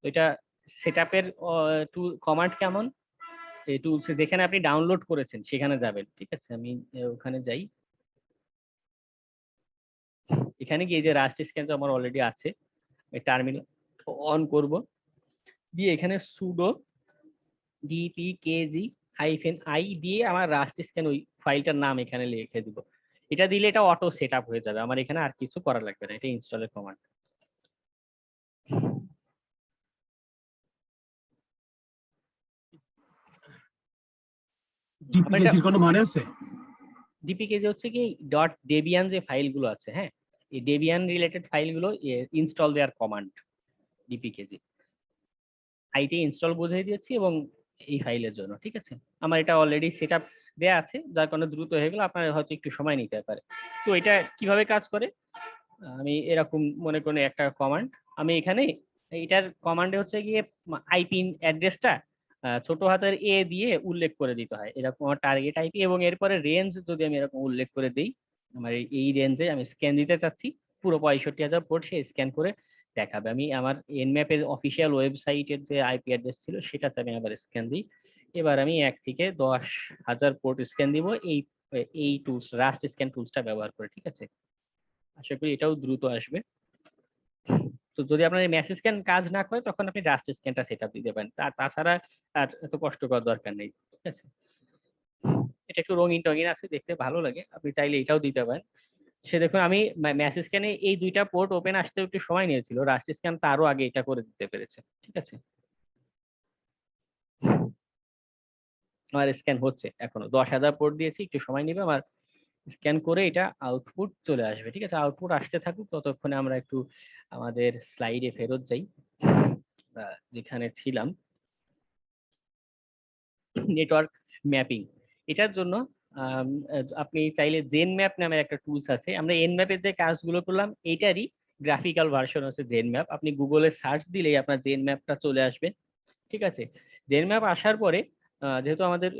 Speaker 2: তো এটা সেটআপের টুল কমান্ড কেমন, এই টুলসে যেখানে আপনি ডাউনলোড করেছেন সেখানে যাবেন, ঠিক আছে। আমি ওখানে যাই, এখানে গিয়ে যে রাস্ট স্ক্যান তো আমার অলরেডি আছে, টার্মিনাল অন করব, দিয়ে এখানে সুডো dpkg-i দিয়ে আমার রাস্ট স্ক্যান ওই ফাইলটার নাম এখানে লিখে দিব। এটা দিলে এটা অটো সেটআপ হয়ে যাবে, আমার এখানে আর কিছু করা লাগবে না, এটা ইনস্টলের কমান্ড।
Speaker 7: ডিপিকেজির কোনো মানে আছে?
Speaker 2: ডিপিকেজি হচ্ছে কি ডট ডেবিয়ান যে ফাইলগুলো আছে, হ্যাঁ, এই ডেবিয়ান রিলেটেড ফাইলগুলো ইনস্টল দেওয়ার কমান্ড ডিপিকেজি। আইটি ইনস্টল বুঝিয়ে দিয়েছি এবং এই ফাইলের জন্য, ঠিক আছে। আমার এটা অলরেডি সেটআপ দেয়া আছে, যার কারণে দ্রুত হয়ে গেল, আপনার হয়তো একটু সময় নিতে পারে। তো এটা কিভাবে কাজ করে, আমি এরকম মনে করি একটা কমান্ড, আমি এখানে এটার কমান্ডে হচ্ছে গিয়ে আইপি অ্যাড্রেসটা ছোট হাতের এ দিয়ে উল্লেখ করে দিতে হয়, এরকম আমার টার্গেট আইপি, এবং এরপরে রেঞ্জ যদি আমি এরকম উল্লেখ করে দিই, আমার এই রেঞ্জে আমি স্ক্যান দিতে চাচ্ছি, পুরো 65,000 পোর্ট সে স্ক্যান করে দেখাবে। আমি আমার এনম্যাপের অফিসিয়াল ওয়েবসাইটের যে আইপি অ্যাড্রেস ছিল সেটাতে আমি আবার স্ক্যান দিই। এবার আমি 1 থেকে 10,000 পোর্ট স্ক্যান দিব এই টুলস রাস্ট স্ক্যান টুলসটা ব্যবহার করে, ঠিক আছে। আশা করি এটাও দ্রুত আসবে। তো যদি আপনার এই মেসেজ স্ক্যান কাজ না করে তখন আপনি রাস্ট স্ক্যানটা সেটআপ দিতে পারেন, তাছাড়া আর এত কষ্ট করার দরকার নেই, ঠিক আছে। এটা একটু রঙিন টঙিন আছে, দেখতে ভালো লাগে, আপনি চাইলে এটাও দিতে পারেন। সে দেখুন আমি মেসেজ স্ক্যানে এই দুইটা পোর্ট ওপেন আসতে একটু সময় নিয়েছিল, রাস্ট স্ক্যান তারও আগে এটা করে দিতে পেরেছে, ঠিক আছে। আমার স্ক্যান হচ্ছে, এখনো 10,000 পোর্ট দিয়েছি, একটু সময় নিবে আমার স্ক্যান করে এটা আউটপুট চলে আসবে, ঠিক আছে। আউটপুট আসতে থাকুক, ততক্ষণে আমরা একটু আমাদের স্লাইডে ফেরত যাই, যেখানে ছিলাম। নেটওয়ার্ক ম্যাপিং, এটার জন্য আপনি চাইলে জেন ম্যাপ নামের একটা টুলস আছে, আমরা এন ম্যাপের যে কাজগুলো করলাম এইটারই গ্রাফিক্যাল ভার্সন হচ্ছে জেন ম্যাপ। আপনি গুগলে সার্চ দিলেই আপনার জেন ম্যাপটা চলে আসবে, ঠিক আছে। জেন ম্যাপ আসার পরে যেহেতু আমাদের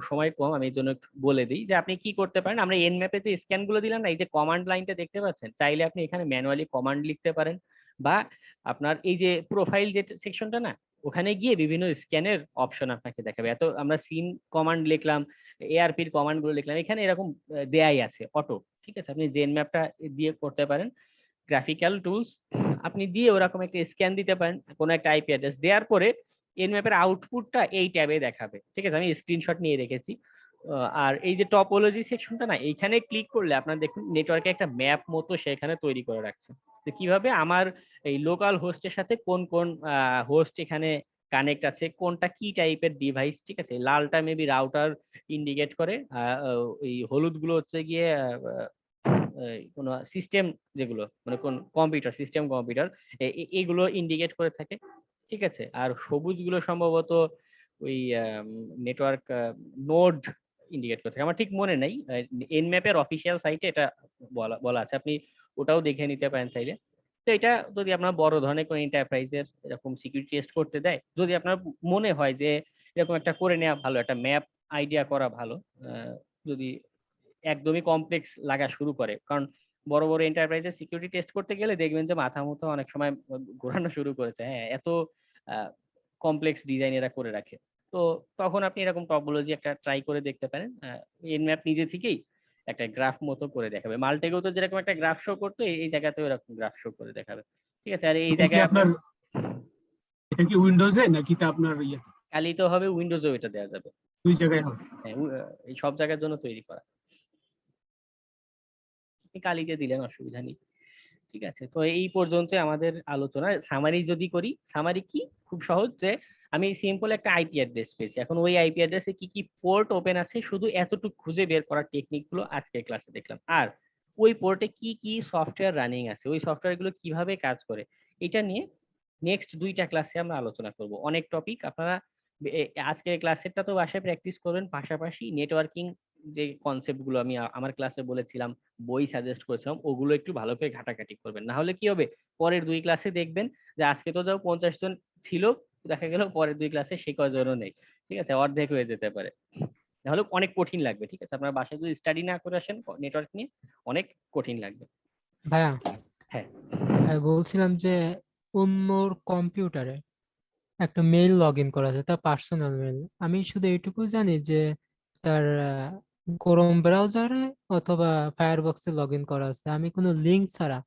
Speaker 2: সময় কম, আমি এই জন্য একটু বলে দিই যে আপনি কি করতে পারেন। আমরা এন ম্যাপে যে স্ক্যান গুলো দিলাম না, এই যে কমান্ড লাইনটা দেখতে পাচ্ছেন, চাইলে আপনি এখানে ম্যানুয়ালি কমান্ড লিখতে পারেন, বা আপনার এই যে প্রোফাইল যে সেকশনটা না, ওখানে গিয়ে বিভিন্ন স্ক্যানের অপশন আপনাকে দেখাবে। এত আমরা সিন কমান্ড লিখলাম, এআরপির কমান্ড গুলো লিখলাম, এখানে এরকম দেয়াই আছে অটো, ঠিক আছে। আপনি জেন ম্যাপটা দিয়ে করতে পারেন, গ্রাফিক্যাল টুলস আপনি দিয়ে ওরকম একটা স্ক্যান দিতে পারেন কোনো একটা আইপি অ্যাড্রেস দেওয়ার পরে এন ম্যাপের আউটপুটটা এই ট্যাবে দেখাবে, ঠিক আছে। আমি স্ক্রিনশট নিয়ে রেখেছি। আর এই যে টপোলজি সেকশনটা না, এইখানে ক্লিক করলে আপনার দেখুন নেটওয়ার্কে একটা ম্যাপ মতো সেখানে তৈরি করে রাখছে, তো কিভাবে আমার এই লোকাল হোস্টের সাথে কোন কোন হোস্ট এখানে কানেক্ট আছে, কোনটা কি টাইপের ডিভাইস, ঠিক আছে। লালটা মেবি রাউটার ইন্ডিকেট করে, এই হলুদ গুলো হচ্ছে গিয়ে কোনো সিস্টেম, যেগুলো মানে কোন কম্পিউটার সিস্টেম কম্পিউটার, এইগুলো ইন্ডিকেট করে থাকে, ঠিক আছে। আর সবুজ গুলো সম্ভবত ওই নেটওয়ার্ক নোড ইন্ডিকেট করতে থাকে। আমার ঠিক মনে নেই, এনম্যাপের অফিসিয়াল সাইটে এটা বলা আছে, আপনি ওটাও দেখে নিতে পারেন চাইলে। তো এটা যদি আপনার বড় ধরনের কোনো এন্টারপ্রাইজের এরকম সিকিউরিটি টেস্ট করতে দেয়, যদি আপনার মনে হয় যে এরকম একটা করে নেওয়া ভালো, একটা ম্যাপ আইডিয়া করা ভালো, যদি একদমই কমপ্লেক্স লাগা শুরু করে, কারণ বড় বড় এন্টারপ্রাইজের সিকিউরিটি টেস্ট করতে গেলে দেখবেন যে মাথা মতো অনেক সময় ঘোরানো শুরু করেছে, হ্যাঁ এত কমপ্লেক্স ডিজাইন এরা করে রাখে। তো তখন আপনি এরকম টপোলজি একটা ট্রাই করে দেখতে পারেন। এনম্যাপ নিজে থেকেই একটা গ্রাফ মতো করে দেখাবে, মাল্টেগেও তো যেরকম একটা গ্রাফ শো করতো, এই জায়গাতেও এরকম গ্রাফ শো করে দেখাবে, ঠিক আছে। আর এই
Speaker 7: এটা কি
Speaker 2: জায়গায়
Speaker 7: আপনার এটা কি উইন্ডোজে নাকি তা আপনার ইয়েতে?
Speaker 2: খালি তো হবে, উইন্ডোজেও এটা দেওয়া যাবে,
Speaker 7: দুই জায়গায় হবে?
Speaker 2: হ্যাঁ এই সব জায়গার জন্য তৈরি করা। আপনি কালিতে দিলেন, অসুবিধা নেই, ঠিক আছে। তো এই পর্যন্ত আমাদের আলোচনা। সামারি যদি করি, সামারি কি খুব সহজ, যে আমি সিম্পল একটা আইপি অ্যাড্রেস পেয়েছি, এখন ওই আইপি অ্যাড্রেসে কি কি পোর্ট ওপেন আছে শুধু এতটুকু খুঁজে বের করার টেকনিক গুলো আজকের ক্লাসে দেখলাম। আর ওই পোর্টে কি কি সফটওয়্যার রানিং আছে, ওই সফটওয়্যার গুলো কিভাবে কাজ করে, এটা নিয়ে নেক্সট 2টা ক্লাসে আমরা আলোচনা করব। অনেক টপিক আপনারা আজকের ক্লাসেরটা তো বাসায় প্র্যাকটিস করবেন, পাশাপাশি নেটওয়ার্কিং যে কনসেপ্ট গুলো আমি আমার ক্লাসে বলেছিলাম, বই সাজেস্ট করেছিলাম, ওগুলো একটু ভালো করে ঘাটাঘাটি করবেন। না হলে কি হবে, পরের 2 ক্লাসে দেখবেন যে আজকে তো যাও 50 জন ছিল, দেখা গেল পরের 2 ক্লাসে সে কজনও নেই, ঠিক আছে, অর্ধেক হয়ে যেতে পারে, তাহলে অনেক কঠিন লাগবে, ঠিক আছে। আপনার বাসায় যদি স্টাডি না করে আসেন নেটওয়ার্ক নিয়ে, অনেক কঠিন লাগবে।
Speaker 4: ভাইয়া,
Speaker 2: হ্যাঁ
Speaker 4: বলছিলাম যে অন্যর কম্পিউটারে একটা মেইল লগ ইন করা আছে, তার পার্সোনাল মেইল। আমি শুধু এইটুকু জানি যে তার ক্রোম ব্রাউজারে অথবা ফায়ারবক্সে লগ ইন করা আছে। আমি কোনো লিঙ্ক ছাড়া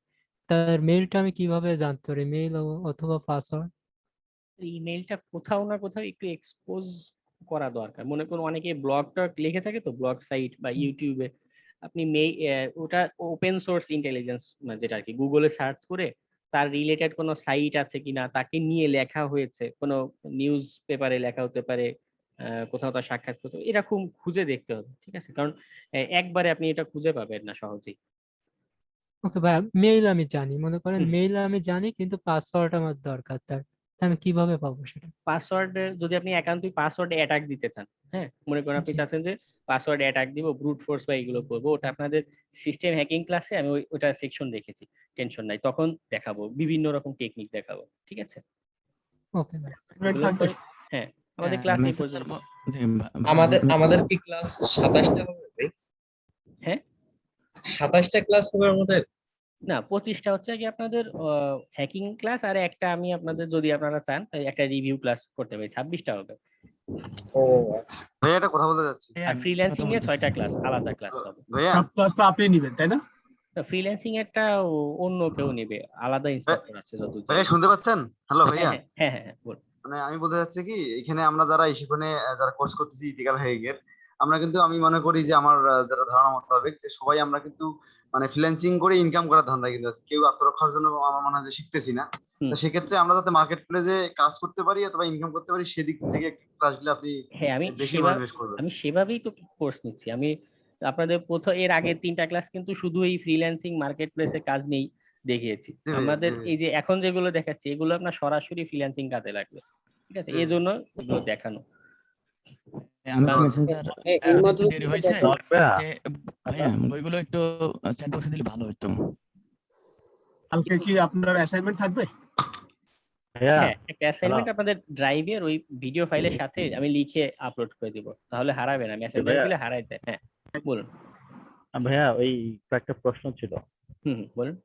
Speaker 4: তার মেইলটা আমি কিভাবে জানতে পারি, মেইল অথবা পাসওয়ার্ড?
Speaker 2: ইমেইলটা কোথাও না কোথাও একটু এক্সপোজ করা দরকার। মনে করুন অনেকে ব্লগ টক লিখে থাকে, তো ব্লগ সাইট বা ইউটিউবে আপনি ওটা ওপেন সোর্স ইন্টেলিজেন্স, যেটা আর কি গুগলে সার্চ করে তার রিলেটেড কোনো সাইট আছে কিনা, তাকে নিয়ে লেখা হয়েছে, কোনো নিউজ পেপারে লেখা হতে পারে, কোথাও তার সাক্ষাৎ করতে, এরকম খুঁজে দেখতে হবে, ঠিক আছে। কারণ একবারে আপনি এটা খুঁজে পাবেন না সহজেই।
Speaker 4: ওকে ভাইয়া, মেইল আমি জানি, মনে করেন
Speaker 2: হুম।
Speaker 4: মেইল আমি জানি, কিন্তু পাসওয়ার্ড আমার দরকার তার। তা আমি কিভাবে পাবো সেটা?
Speaker 2: পাসওয়ার্ড যদি আপনি একান্তই পাসওয়ার্ড অ্যাটাক দিতে চান, হ্যাঁ মনে করেন আপনি
Speaker 4: জি।
Speaker 2: চাচ্ছেন যে পাসওয়ার্ড অ্যাটাক দিব, ব্রুট ফোর্স বা এগুলো করবো, ওটা আপনাদের সিস্টেম হ্যাকিং ক্লাসে আমি ওটা সেকশন দেখেছি, টেনশন নাই, তখন দেখাবো, বিভিন্ন রকম টেকনিক দেখাবো, ঠিক আছে।
Speaker 4: ওকে ভাই।
Speaker 2: এগুলো
Speaker 7: থাকবে?
Speaker 2: করে- হ্যাঁ আমাদের ক্লাস এই
Speaker 5: মেসেঞ্জার
Speaker 2: পর্যন্ত।
Speaker 8: আমাদের কি ক্লাস 27টা হবে ভাই?
Speaker 2: হ্যাঁ
Speaker 8: 27টা ক্লাস হবে আমাদের?
Speaker 2: না, 25টা হচ্ছে কি আপনাদের হ্যাকিং ক্লাস, আর একটা আমি আপনাদের যদি আপনারা চান তাই একটা রিভিউ ক্লাস করতে পারি, 26টা হবে।
Speaker 8: ও আচ্ছা ভাইয়া, এটা কথা বলতে যাচ্ছি।
Speaker 2: আর ফ্রিল্যান্সিং এর 6টা ক্লাস, আলাদা ক্লাস হবে।
Speaker 8: ভাইয়া
Speaker 7: সব ক্লাস তো আপনি নেবেন তাই না?
Speaker 2: ফ্রিল্যান্সিং এরটা অন্য কেউ নেবে, আলাদা ইন্সট্রাক্টর আছে যতদূর
Speaker 8: ভাইয়া
Speaker 2: জানি।
Speaker 8: শুনতে পাচ্ছেন? হ্যালো ভাইয়া,
Speaker 2: হ্যাঁ হ্যাঁ হ্যাঁ হ্যাঁ, বলুন।
Speaker 8: মানে আমি বলতে চাচ্ছি কি, এখানে আমরা যারা সেখানে যারা কোর্স করতেছি ইথিক্যাল হ্যাকিং এর, আমরা কিন্তু আমি মনে করি যে আমার যারা ধারণা মোতাবেক যে সবাই আমরা কিন্তু মানে ফ্রিল্যান্সিং করে ইনকাম করার ধান্দা কিন্তু আছে, কেউ আত্মরক্ষার জন্য আমার মনে হয় যে শিখতেছি না।
Speaker 2: হুম।
Speaker 8: তো সেক্ষেত্রে আমরা যাতে মার্কেট প্লেসে কাজ করতে পারি অথবা ইনকাম করতে পারি, সেদিক থেকে ক্লাসগুলো আপনি
Speaker 2: হ্যাঁ
Speaker 8: বেশি মনোনিবেশ করবেন।
Speaker 2: আমি সেভাবেই তো কোর্স নিচ্ছি। আমি আপনাদের এর আগের 3টা ক্লাস কিন্তু শুধু এই ফ্রিল্যান্সিং মার্কেট প্লেসে কাজ নেই দেখিয়েছি।
Speaker 8: জি ভাইয়া,
Speaker 2: আমাদের
Speaker 8: জি ভাইয়া।
Speaker 2: এই যে এখন যেগুলো দেখাচ্ছি এগুলো আপনার সরাসরি ফ্রিল্যান্সিং কাজে লাগবে, ঠিক আছে,
Speaker 8: জি।
Speaker 2: এই জন্য এগুলো দেখানো।
Speaker 5: আমি তো
Speaker 2: কারণ-
Speaker 5: মেসেঞ্জার
Speaker 8: এইমাত্র
Speaker 5: দেরি হয়েছে যে ভাইয়া বইগুলো একটু চ্যাট বক্সে দিলে ভালো হতো।
Speaker 7: কালকে কি আপনার অ্যাসাইনমেন্ট থাকবে?
Speaker 2: হ্যাঁ একটা অ্যাসাইনমেন্ট আপনাদের ড্রাইভের ওই ভিডিও ফাইলের সাথে আমি লিখে আপলোড করে দিব, তাহলে হারাবে না, মেসেঞ্জার দিলে হারায় যায়। হ্যাঁ বলুন।
Speaker 9: ভাইয়া ওই কয়েকটা প্রশ্ন ছিল।
Speaker 2: বলুন।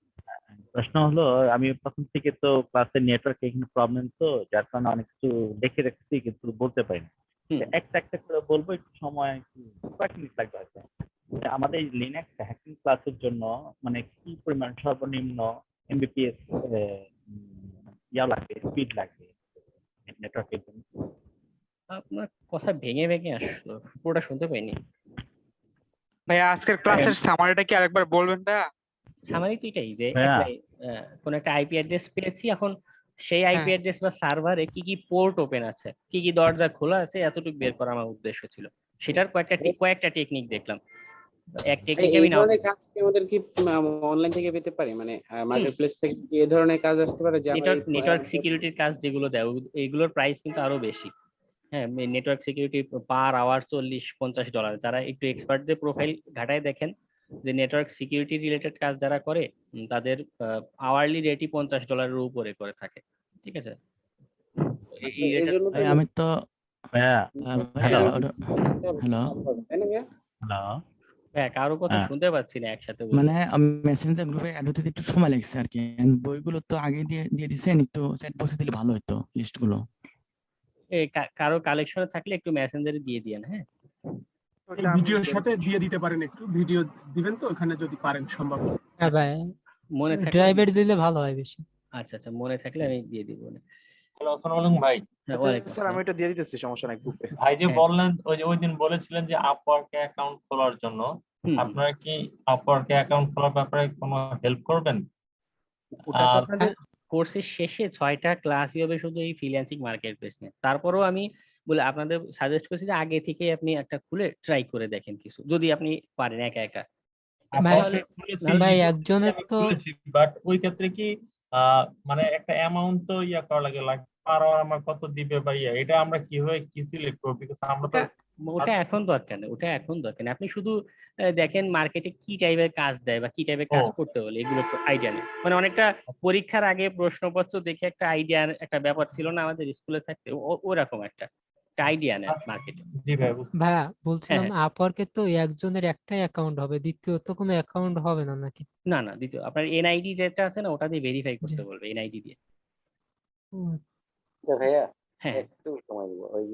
Speaker 9: প্রশ্ন হলো, আমি প্রথম থেকে তো ক্লাসের নেটওয়ার্ক এখানে প্রবলেম, তো যার কারণে অনেক কিছু দেখে রাখছি কিন্তু বলতে পারিনি। একটা একটা করে বলবো, একটু সময় কয়েক মিনিট লাগবে হয়তো। আমাদের এই লিনাক্স হ্যাকিং ক্লাসের জন্য মানে কি পরিমাণ সর্বনিম্ন এমবিপিএস ইয়া লাগবে, স্পিড লাগবে নেটওয়ার্কের জন্য?
Speaker 2: আপনার কথা ভেঙে ভেঙে আসলো, পুরোটা শুনতে পাইনি।
Speaker 6: ভাইয়া আজকের ক্লাসের সামারিটা কি আরেকবার বলবেন ভাইয়া?
Speaker 2: সামারি তো এটাই যে
Speaker 9: হ্যাঁ।
Speaker 2: কোন একটা আইপি অ্যাড্রেস পেয়েছি, এখন সেই আইপি অ্যাড্রেস বা সার্ভারে কি কি পোর্ট ওপেন আছে, কি কি দরজা খোলা আছে, এতটুকু বের করা আমার উদ্দেশ্য ছিল। সেটার কয়েকটা টেকনিক দেখলাম। এক টেকনিক আমি
Speaker 10: এই ধরনের কাজ কি আমাদের কি অনলাইন থেকে পেতে পারি, মানে মার্কেট প্লেস থেকে কি এই ধরনের কাজ আসতে পারে? যে
Speaker 2: নেটওয়ার্ক সিকিউরিটির কাজ যেগুলো দেয় এগুলোর প্রাইস কিন্তু আরো বেশি। হ্যাঁ, নেটওয়ার্ক সিকিউরিটি পার আওয়ার $40-50। যারা একটু এক্সপার্টদের প্রোফাইল ঘাটায় দেখেন যে নেটওয়ার্ক সিকিউরিটি রিলেটেড কাজ যারা করে তাদের আওয়ারলি রেটই $50 উপরে করে থাকে। ঠিক আছে, এই
Speaker 10: এই জন্য তো
Speaker 5: ভাই আমি তো
Speaker 9: ভাইয়া
Speaker 5: ভাইয়া
Speaker 9: হ্যালো
Speaker 5: হ্যালো
Speaker 10: তাই না ভাইয়া?
Speaker 9: হ্যালো
Speaker 2: হ্যাঁ, কারো কথা
Speaker 9: হ্যাঁ
Speaker 2: শুনতে পাচ্ছি না একসাথে বলতে।
Speaker 5: মানে মেসেঞ্জার গ্রুপে অ্যাড হতে একটু সময় লাগছে আর কি, And বইগুলো তো আগে দিয়ে দিয়ে দিছেন, একটু সেট বক্সে দিলে ভালো হতো লিস্টগুলো।
Speaker 2: কারো কালেকশনে থাকলে একটু মেসেঞ্জারে দিয়ে দিয়েন। হ্যাঁ,
Speaker 7: এই ভিডিওর সাথে দিয়ে দিতে পারেন, একটু ভিডিও দিবেন তো ওখানে যদি পারেন সম্ভব।
Speaker 4: হ্যাঁ ভাই,
Speaker 2: মনে থাকলে
Speaker 4: ড্রাইভের দিলে ভালো হয় বেশি।
Speaker 2: আচ্ছা আচ্ছা, মনে থাকলে আমি দিয়ে দিব।
Speaker 11: হ্যালো, আসসালামু আলাইকুম ভাই।
Speaker 2: হ্যাঁ, ওয়ালাইকুম
Speaker 11: স্যার আমি
Speaker 2: আসসালাম।
Speaker 11: এটা দিয়ে দিতেছি, সমস্যা নাই গ্রুপে।
Speaker 9: ভাই যে
Speaker 2: হ্যাঁ।
Speaker 9: বললেন ওই দিন বলেছিলেন যে আপওয়ার্কে অ্যাকাউন্ট খোলার জন্য,
Speaker 2: হুম,
Speaker 9: আপনারা কি আপওয়ার্কে অ্যাকাউন্ট খোলার ব্যাপারে কোনো হেল্প করবেন?
Speaker 2: ওটা তো
Speaker 9: আর
Speaker 2: আপনাদের কোর্সের শেষে 6টা ক্লাসই হবে শুধু এই ফ্রিল্যান্সিং মার্কেট প্লেস নিয়ে। তারপরেও আমি বলে আপনাদের সাজেস্ট করছি যে আগে থেকে আপনি একটা খুলে ট্রাই করে দেখেন কিছু, যদি আপনি পারেন একা একা।
Speaker 4: ভাই
Speaker 9: আপওয়ার্কে খুলেছি,
Speaker 4: ভাই
Speaker 9: ইতিমধ্যে
Speaker 4: একজনের
Speaker 9: আমি
Speaker 4: তো
Speaker 9: খুলেছি, বাট ওই ক্ষেত্রে কি মানে একটা অ্যামাউন্ট তো করা লাগে, লাইক পার আওয়ার আমার কত দিবে বা এটা আমরা কিভাবে কি সিলেক্ট করব? বিকজ আমরা তো
Speaker 2: ওটা এখন দরকার নেই, ওটা এখন দরকার নেই। আপনি শুধু দেখেন মার্কেটে কি টাইপের কাজ দেয় বা কি টাইপের কাজ করতে বলে, এগুলো একটু আইডিয়া নেই। মানে অনেকটা পরীক্ষার আগে প্রশ্নপত্র দেখে একটা আইডিয়া, একটা ব্যাপার ছিল না আমাদের স্কুলে থাকতে, ওরকম একটা আইডিয়া নেন মার্কেটে।
Speaker 9: জি ভাই বুঝতে
Speaker 4: ভাইয়া
Speaker 2: হ্যাঁ
Speaker 4: বলছিলাম
Speaker 2: হ্যাঁ,
Speaker 4: আপওয়ার্কে তো একজনের একটাই অ্যাকাউন্ট হবে, দ্বিতীয়ত কোনো অ্যাকাউন্ট হবে না নাকি?
Speaker 2: না না, দ্বিতীয় আপনার এনআইডি যেটা আছে না, ওটা দিয়ে ভেরিফাই
Speaker 4: জি।
Speaker 2: করতে বলবে, এনআইডি দিয়ে।
Speaker 10: আচ্ছা ভাইয়া,
Speaker 2: হ্যাঁ
Speaker 10: একটু সময় দিব। ওই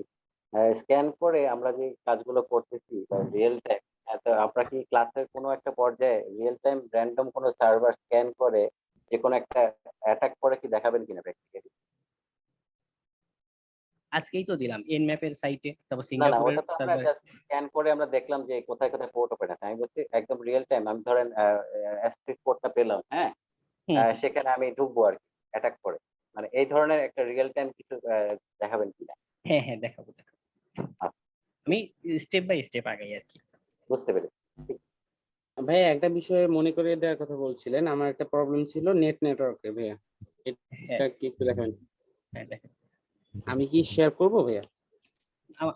Speaker 10: স্ক্যান করে আমরা যে কাজগুলো করতেছি রিয়েল টাইম, তো আমরা কি ক্লাসের কোনো একটা পর্যায়ে রিয়েল টাইম র্যান্ডম কোনো সার্ভার স্ক্যান করে যে কোনো একটা অ্যাটাক করে কি দেখাবেন কিনা প্র্যাকটিক্যালি?
Speaker 2: আজকেই তো দিলাম এনম্যাপের সাইটে, তারপর
Speaker 10: না না,
Speaker 2: সিঙ্গাপুরের
Speaker 10: ওটা তো আমরা
Speaker 2: সার্ভার।
Speaker 10: জাস্ট স্ক্যান করে আমরা দেখলাম যে কোথায় কোথায় পোর্ট ওপেন আছে। আমি বলছি একদম রিয়েল টাইম, আমি ধরেন অ্যাসেস পোর্টটা পেলাম, হ্যাঁ, সেখানে আমি ঢুকবো আর কি অ্যাটাক করে, মানে এই ধরনের একটা রিয়েল টাইম কিছু দেখাবেন কিনা?
Speaker 2: হ্যাঁ হ্যাঁ, দেখাবো। আমি স্টেপ বাই স্টেপ আগাই আর কি।
Speaker 10: বুঝতে পেরেছি। ভাইয়া একটা বিষয়ে মনে করে দেওয়ার কথা বলছিলেন, আমার একটা প্রবলেম ছিল নেটওয়ার্কে ভাইয়া, এটা কি একটু দেখাবেন?
Speaker 2: হ্যাঁ দেখেন,
Speaker 10: আমি কি শেয়ার করব ভাইয়া?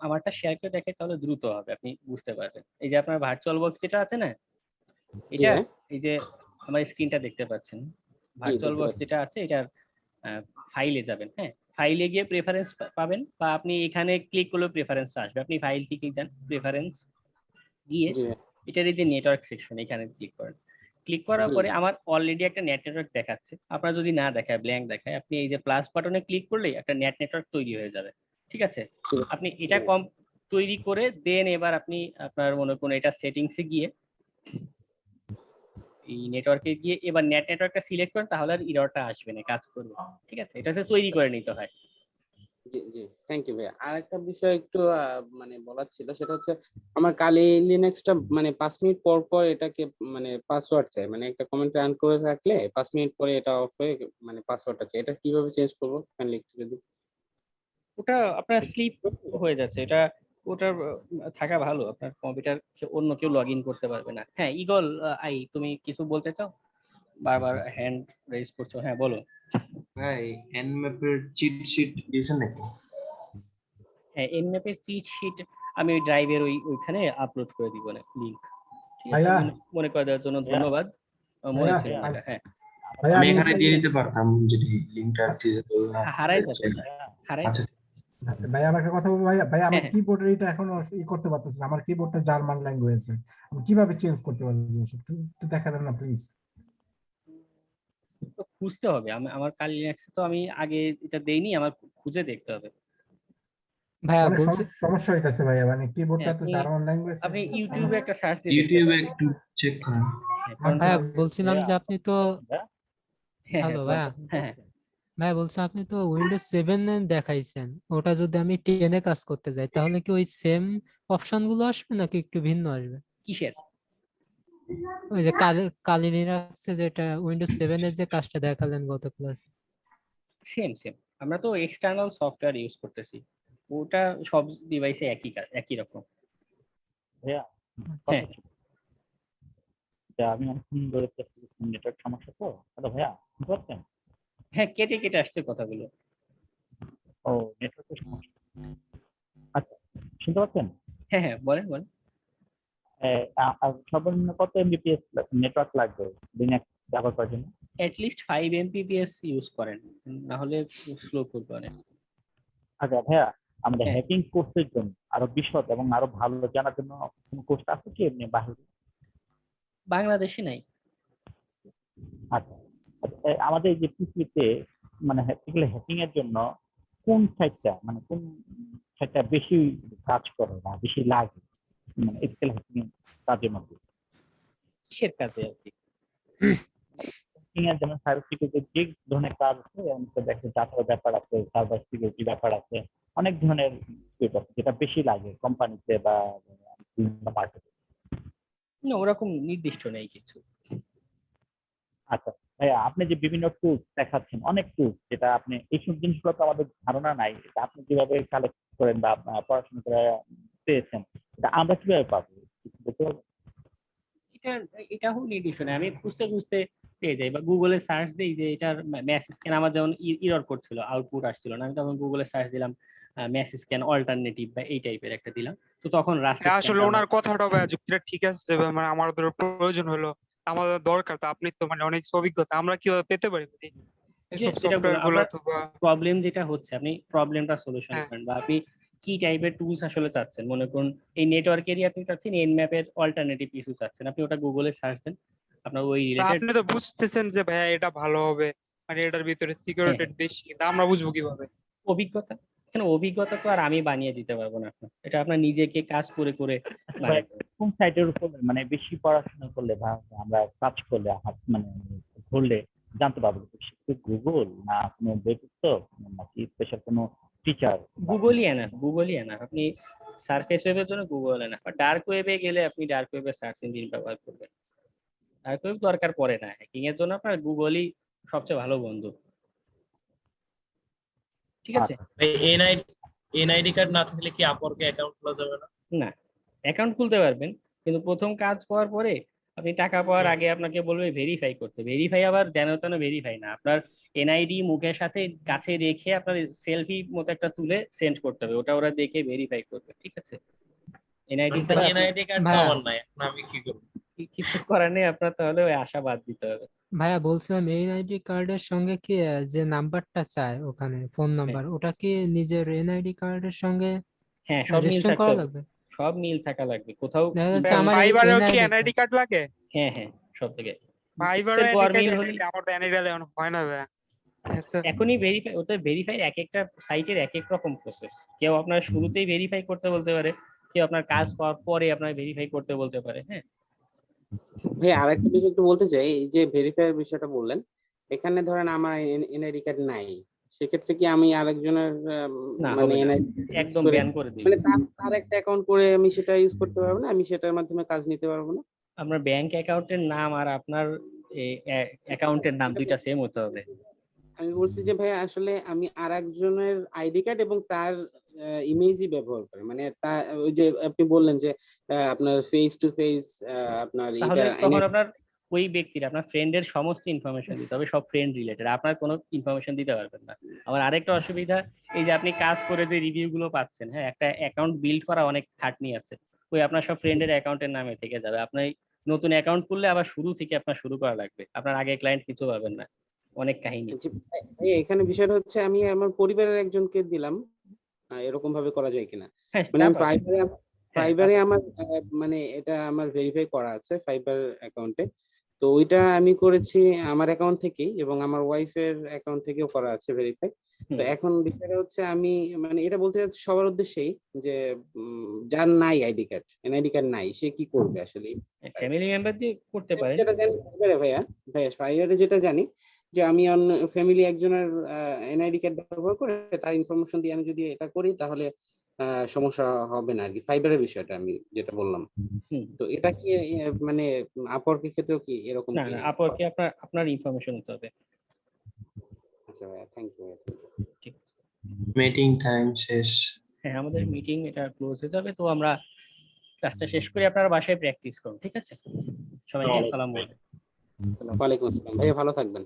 Speaker 2: আমারটা শেয়ার করে দেখে তাহলে দ্রুত হবে, আপনি বুঝতে পারবেন। এই যে আপনার ভার্চুয়াল বক্স যেটা আছে না, এটা এই যে আমার স্ক্রিনটা দেখতে পাচ্ছেন, ভার্চুয়াল বক্স যেটা আছে এটার ফাইলে যাবেন। হ্যাঁ, ফাইলে গিয়ে প্রেফারেন্স পাবেন, বা আপনি এখানে ক্লিক করলে প্রেফারেন্স আসবে। আপনি ফাইল থেকে যান, প্রেফারেন্স গিয়ে এটার এই যে নেটওয়ার্ক সেকশন, এখানে ক্লিক করেন। ক্লিক করার পরে আমার অলরেডি একটা নেটওয়ার্ক দেখাচ্ছে। আপনার যদি না দেখায়, ব্ল্যাঙ্ক দেখায়, আপনি এই যে প্লাস বাটনে ক্লিক করলেই একটা নেটওয়ার্ক তৈরি হয়ে যাবে। ঠিক আছে, আপনি এটা তৈরি করে দেন এবার আপনি আপনার মনে করুন এটা সেটিংসে গিয়ে এই নেটওয়ার্কে গিয়ে এবার নেটওয়ার্কটা সিলেক্ট করেন, তাহলে আর এররটা আসবে না, কাজ করবে। ঠিক আছে, এটা হচ্ছে তৈরি করে নিতে হয়।
Speaker 10: জি জি, থ্যাংক ইউ ভাইয়া। আর একটা বিষয় একটু মানে বলার ছিল, সেটা হচ্ছে আমার কালি লিনাক্সটা মানে 5 মিনিট পর পর এটাকে মানে পাসওয়ার্ড চাই, মানে একটা কমেন্ট রান করে রাখলে 5 মিনিট পরে এটা অফ হয়ে মানে পাসওয়ার্ডটা চাই, এটা কিভাবে চেঞ্জ করবো কাইন্ডলি একটু যদি।
Speaker 2: ওটা আপনার স্লিপ হয়ে যাচ্ছে, এটা ওটার থাকা ভালো। আপনার কম্পিউটার অন্য কেউ লগ ইন করতে পারবে না। হ্যাঁ ইগল, তুমি কিছু বলতে চাও? বারবার হ্যান্ড রেজ করছো। হ্যাঁ বলো।
Speaker 12: ভাই এনম্যাপের চিট শিট দিয়েছেন নাকি?
Speaker 2: হ্যাঁ, এনম্যাপের চিট শিট আমি ওই ড্রাইভের ওইখানে আপলোড করে দিব না লিংক। ঠিক আছে,
Speaker 1: ভাইয়া
Speaker 2: মনে করে দেওয়ার জন্য ধন্যবাদ। মনে ছিল না এটা। হ্যাঁ
Speaker 12: আমি এখানে দিয়ে দিতে পারতাম যদি লিংকটা ডিসেবল না
Speaker 2: হারাই যাচ্ছে, হারাই
Speaker 12: আচ্ছা
Speaker 1: ভাই আমার একটা কথা বলবো ভাই, আমার
Speaker 2: হ্যাঁ।
Speaker 1: কিবোর্ডের এটা এখনো করতে পারতেছি না। আমার কিবোর্ডটা জার্মান ল্যাঙ্গুয়েজে, আমি কিভাবে চেঞ্জ করতে পারবো জিনিসটা একটু দেখা দেন না প্লিজ।
Speaker 2: তো খুঁজতে হবে, আমার কাল লিনাক্সে তো আমি আগে এটা দেইনি, আমার খুঁজে দেখতে হবে।
Speaker 4: ভাইয়া
Speaker 1: অনেক
Speaker 4: বলছি
Speaker 1: সমস্যা হইতাছে ভাই, মানে কিবোর্ডটা তো জার্মান ল্যাঙ্গুয়েজ।
Speaker 2: আপনি ইউটিউবে একটা সার্চ দিয়ে
Speaker 12: ইউটিউবে একটু চেক করেন।
Speaker 4: ভাইয়া বলছিলাম যে আপনি তো হ্যালো ভাইয়া,
Speaker 2: হ্যাঁ
Speaker 4: ভাইয়া বলছি আপনি তো উইন্ডোজ 7 দেখাইছেন, ওটা যদি আমি 10 এ কাজ করতে যাই তাহলে কি ওই সেম অপশন গুলো আসবে নাকি একটু ভিন্ন আসবে?
Speaker 2: কিসের?
Speaker 4: ওই যে কালি লিনাক্সে যেটা উইন্ডোজ 7 এর যে কাজটা দেখালেন গত ক্লাসে।
Speaker 2: সেম সেম, আমরা তো এক্সটার্নাল সফটওয়্যার ইউজ করতেছি, ওটা সব ডিভাইসে একই কাজ, একই রকম।
Speaker 9: ভাইয়া
Speaker 2: হ্যাঁ
Speaker 9: আমি অনেকক্ষণ ধরে নেটওয়ার্ক সমস্যা তো। হ্যালো ভাইয়া, শুনতে পাচ্ছেন?
Speaker 2: হ্যাঁ, কেটে কেটে আসছে কথাগুলো।
Speaker 9: ও নেটওয়ার্কের সমস্যা। শুনতে পাচ্ছেন?
Speaker 2: হ্যাঁ হ্যাঁ, বলেন বলেন।
Speaker 9: আর সর্বনিম্ন কত এমবিপিএস নেটওয়ার্ক লাগবে লিনাক্স ব্যবহার করার জন্য?
Speaker 2: লিস্ট 5 Mbps ইউজ করেন, না হলে স্লো করবে অনেক।
Speaker 9: আচ্ছা ভাইয়া, আমাদের
Speaker 2: হ্যাঁ।
Speaker 9: হ্যাকিং কোর্সের জন্য আরো বিশদ এবং আরো ভালো জানার জন্য কোন কোর্স আছে কি এমনি বাইরে?
Speaker 2: বাংলাদেশে নাই।
Speaker 9: আচ্ছা আচ্ছা, আমাদের এই যে পৃথিবীতে মানে হ্যাকিং এর জন্য কোন সাইটটা বেশি কাজ করে বা বেশি লাগে, মানে এথিক্যাল হ্যাকিং কাজের মধ্যে?
Speaker 2: কিসের কাজে আর কি?
Speaker 9: হ্যাকিং এর যেমন সাইবার সিকিউরিটি যে ধরনের কাজ আছে, দেখে ডাটার ব্যাপার আছে, সাইবার সিকিউরিটি ব্যাপার আছে, অনেক ধরনের স্কিল আছে যেটা বেশি লাগে কোম্পানিতে বা বিভিন্ন মার্কেটে।
Speaker 2: না, ওরকম নির্দিষ্ট নেই কিছু।
Speaker 9: আচ্ছা ভাইয়া, আপনি যে বিভিন্ন টুলস দেখাচ্ছেন, অনেক টুলস, যেটা আপনি এইসব জিনিসগুলো তো আমাদের ধারণা নাই, এটা আপনি কিভাবে কালেক্ট করেন বা পড়াশোনা করে পেয়েছেন, এটা আমরা কিভাবে পাবো? কিছু বলতে পারবেন?
Speaker 2: এটা এটা হোক নির্দিষ্ট নেই, আমি খুঁজতে খুঁজতে পেয়ে যাই বা গুগলে সার্চ দিই যে এটার মেসেজ স্ক্যান। আমার যেমন ইরর করছিল, আউটপুট আসছিল না, আমি তখন গুগলে সার্চ দিলাম মেসেজ স্ক্যান অল্টারনেটিভ বা এই টাইপের একটা দিলাম, তো তখন রাস্ট
Speaker 6: আসলে ওনার কথাটা ভাইয়া যুক্তিটা ঠিক আছে যে মানে আমাদের প্রয়োজন হলো, আমাদের দরকার, তো আপনি তো মানে অনেক অভিজ্ঞতা, আমরা কিভাবে পেতে পারি এসব সফটওয়্যার গুলো? অথবা
Speaker 2: প্রবলেম যেটা হচ্ছে, আপনি প্রবলেমটা সলিউশন
Speaker 6: হ্যাঁ।
Speaker 2: করেন, বা আপনি কি টাইপের টুলস আসলে চাচ্ছেন। মনে করুন এই নেটওয়ার্কেরই আপনি চাচ্ছেন, এনম্যাপের অল্টারনেটিভ কিছু চাচ্ছেন, আপনি ওটা গুগলে সার্চ দেন, আপনার ওই
Speaker 6: তা
Speaker 2: রিলেটেড।
Speaker 6: আপনি তো বুঝতেছেন যে ভাইয়া এটা ভালো হবে, মানে এটার ভিতরে সিকিউরিটি বেশি, কিন্তু আমরা বুঝবো কিভাবে?
Speaker 2: অভিজ্ঞতা, এখানে অভিজ্ঞতা তো আর আমি বানিয়ে দিতে পারবো না আপনার, এটা আপনার নিজেকে কাজ করে করে বানাতে হবে।
Speaker 9: কোন সাইটের উপর মানে বেশি পড়াশোনা করলে বা আমরা কাজ করলে মানে ধরলে জানতে পারবো? গুগল না কোনো বই পুস্তক নাকি স্পেশাল কোনো টিচার?
Speaker 2: গুগলই এনাফ। আপনি সারফেস ওয়েবের জন্য গুগল এনাফ, আর ডার্ক ওয়েবে গেলে আপনি ডার্ক ওয়েবে সার্চ ইঞ্জিন ব্যবহার করবেন। ডার্ক ওয়েব দরকার পড়ে না, হ্যাকিং এর জন্য আপনার গুগলই সবচেয়ে ভালো বন্ধু। ঠিক আছে?
Speaker 13: এনআইডি কার্ড না থাকলে কি আপওয়ার্কে অ্যাকাউন্ট খোলা যাবে না?
Speaker 2: না, অ্যাকাউন্ট খুলতে পারবেন, কিন্তু প্রথম কাজ পাওয়ার পরে আপনি টাকা পাওয়ার আগে আপনাকে বলবে ভেরিফাই করতে। ভেরিফাই আবার যেন তেন ভেরিফাই না, আপনার এনআইডি মুখের সাথে কাছে রেখে আপনার সেলফি মতো একটা তুলে সেন্ড করতে হবে, ওটা ওরা দেখে ভেরিফাই করবে। ঠিক আছে? এনআইডি
Speaker 13: এনআইডি কার্ড তো আমার নাই, এখন আমি কি করব?
Speaker 2: কিছু করার নেই আপনার, তাহলে ওই আশা বাদ দিতে হবে।
Speaker 4: ভাইয়া বলছিলাম এনআইডি কার্ডের সঙ্গে কি যে নাম্বারটা চায় ওখানে ফোন নাম্বার, ওটা কি নিজের এনআইডি কার্ডের সঙ্গে
Speaker 2: হ্যাঁ, সব মিল
Speaker 4: রেজিস্টার
Speaker 2: থাকতে
Speaker 4: করা
Speaker 2: হবে,
Speaker 4: লাগবে?
Speaker 2: সব মিল থাকা লাগবে। কোথাও
Speaker 4: দেখা যাচ্ছে আমার
Speaker 6: ফাইবারেও কি
Speaker 4: NID
Speaker 6: এনআইডি কার্ড লাগে?
Speaker 2: হ্যাঁ হ্যাঁ, সব থেকে
Speaker 6: ফাইবারে
Speaker 2: গরমিল হলে
Speaker 6: আমার তো এনআইডি হয় না ভাইয়া।
Speaker 2: এখনই ভেরিফাই, ওটা ভেরিফাই এক একটা সাইটের এক এক রকম প্রসেস। কেউ আপনার শুরুতেই ভেরিফাই করতে বলতে পারে, কেউ আপনার কাজ পাওয়ার পরে আপনার ভেরিফাই করতে বলতে পারে। হ্যাঁ
Speaker 10: ভাই, আরেকটা বিষয় একটু বলতে চাই, এই যে ভেরিফাই এর বিষয়টা বললেন, এখানে ধরেন আমার এনআইডি কার্ড নাই, সেক্ষেত্রে কি আমি আরেকজনের
Speaker 2: না,
Speaker 10: মানে
Speaker 2: হবে না,
Speaker 10: এনআইডি
Speaker 2: একদম ব্যান করে দিই।
Speaker 10: মানে তার একটা অ্যাকাউন্ট করে আমি সেটা ইউজ করতে পারবো না, আমি সেটার মাধ্যমে কাজ নিতে পারবো না?
Speaker 2: আপনার ব্যাংক অ্যাকাউন্টের নাম আর আপনার অ্যাকাউন্টের নাম দুইটা সেম হতে হবে।
Speaker 10: আমি বলছি যে ভাই, আসলে আমি আরেকজনের আইডি কার্ড এবং তার ইমেজই ব্যবহার করে, মানে তা ওই যে আপনি বললেন যে আপনার ফেস টু ফেস আপনার
Speaker 2: তাহলে
Speaker 10: এটা
Speaker 2: তখন আপনার ওই ব্যক্তির, আপনার ফ্রেন্ডের সমস্ত ইনফরমেশন দিতে হবে, সব ফ্রেন্ড রিলেটেড, আপনার কোনো ইনফরমেশন দিতে পারবেন না। আবার আরেকটা অসুবিধা, এই যে আপনি কাজ করে যে রিভিউ গুলো পাচ্ছেন, হ্যাঁ, একটা অ্যাকাউন্ট বিল্ড করা অনেক খাটনি আছে, ওই আপনার সব ফ্রেন্ডের অ্যাকাউন্টের নামে থেকে যাবে। আপনি নতুন অ্যাকাউন্ট খুললে আবার শুরু থেকে আপনার শুরু করা লাগবে, আপনার আগে ক্লায়েন্ট কিছু পাবেন না, অনেক কাহিনী।
Speaker 10: এখানে বিষয়টা হচ্ছে আমি আমার পরিবারের একজনকে দিলাম, এরকম ভাবে করা যায় কিনা?
Speaker 2: হ্যাঁ,
Speaker 10: মানে আমি ফাইবারে আমার মানে এটা আমার ভেরিফাই করা আছে ফাইবার অ্যাকাউন্টে, তো ওইটা আমি করেছি আমার অ্যাকাউন্ট থেকেই, এবং আমার ওয়াইফের অ্যাকাউন্ট থেকেও করা আছে ভেরিফাই। তো এখন বিষয়টা হচ্ছে আমি মানে এটা বলতে চাচ্ছি সবার উদ্দেশ্যেই যে যার নাই আইডি কার্ড, এনআইডি কার্ড নাই, সে কি করবে আসলে?
Speaker 2: ফ্যামিলি মেম্বার দিয়ে করতে পারে।
Speaker 10: যেটা জানি ভাইয়া ফাইবারে যেটা জানি যে আমি অন্য ফ্যামিলি একজনের এনআইডি কার্ড ব্যবহার করে তার ইনফরমেশন দিয়ে আমি যদি এটা করি, তাহলে সমস্যা হবে না আর কি। ফাইবারের বিষয়টা আমি যেটা বললাম, তো এটা কি মানে আপওয়ার্কের ক্ষেত্রেও কি এরকম?
Speaker 2: না না, আপওয়ার্কে আপনার ইনফরমেশন দিতে হবে।
Speaker 10: আচ্ছা ভাইয়া, থ্যাংক ইউ।
Speaker 2: ঠিক,
Speaker 12: মিটিং টাইম শেষ।
Speaker 2: হ্যাঁ, আমাদের মিটিং এটা ক্লোজ হয়ে যাবে, তো আমরা ক্লাসটা শেষ করে আপনারা বাসায় প্র্যাকটিস করুন। ঠিক আছে, সবাইকে আসসালামু আলাইকুম।
Speaker 10: ওয়ালাইকুম আসসালাম ভাইয়া, ভালো থাকবেন।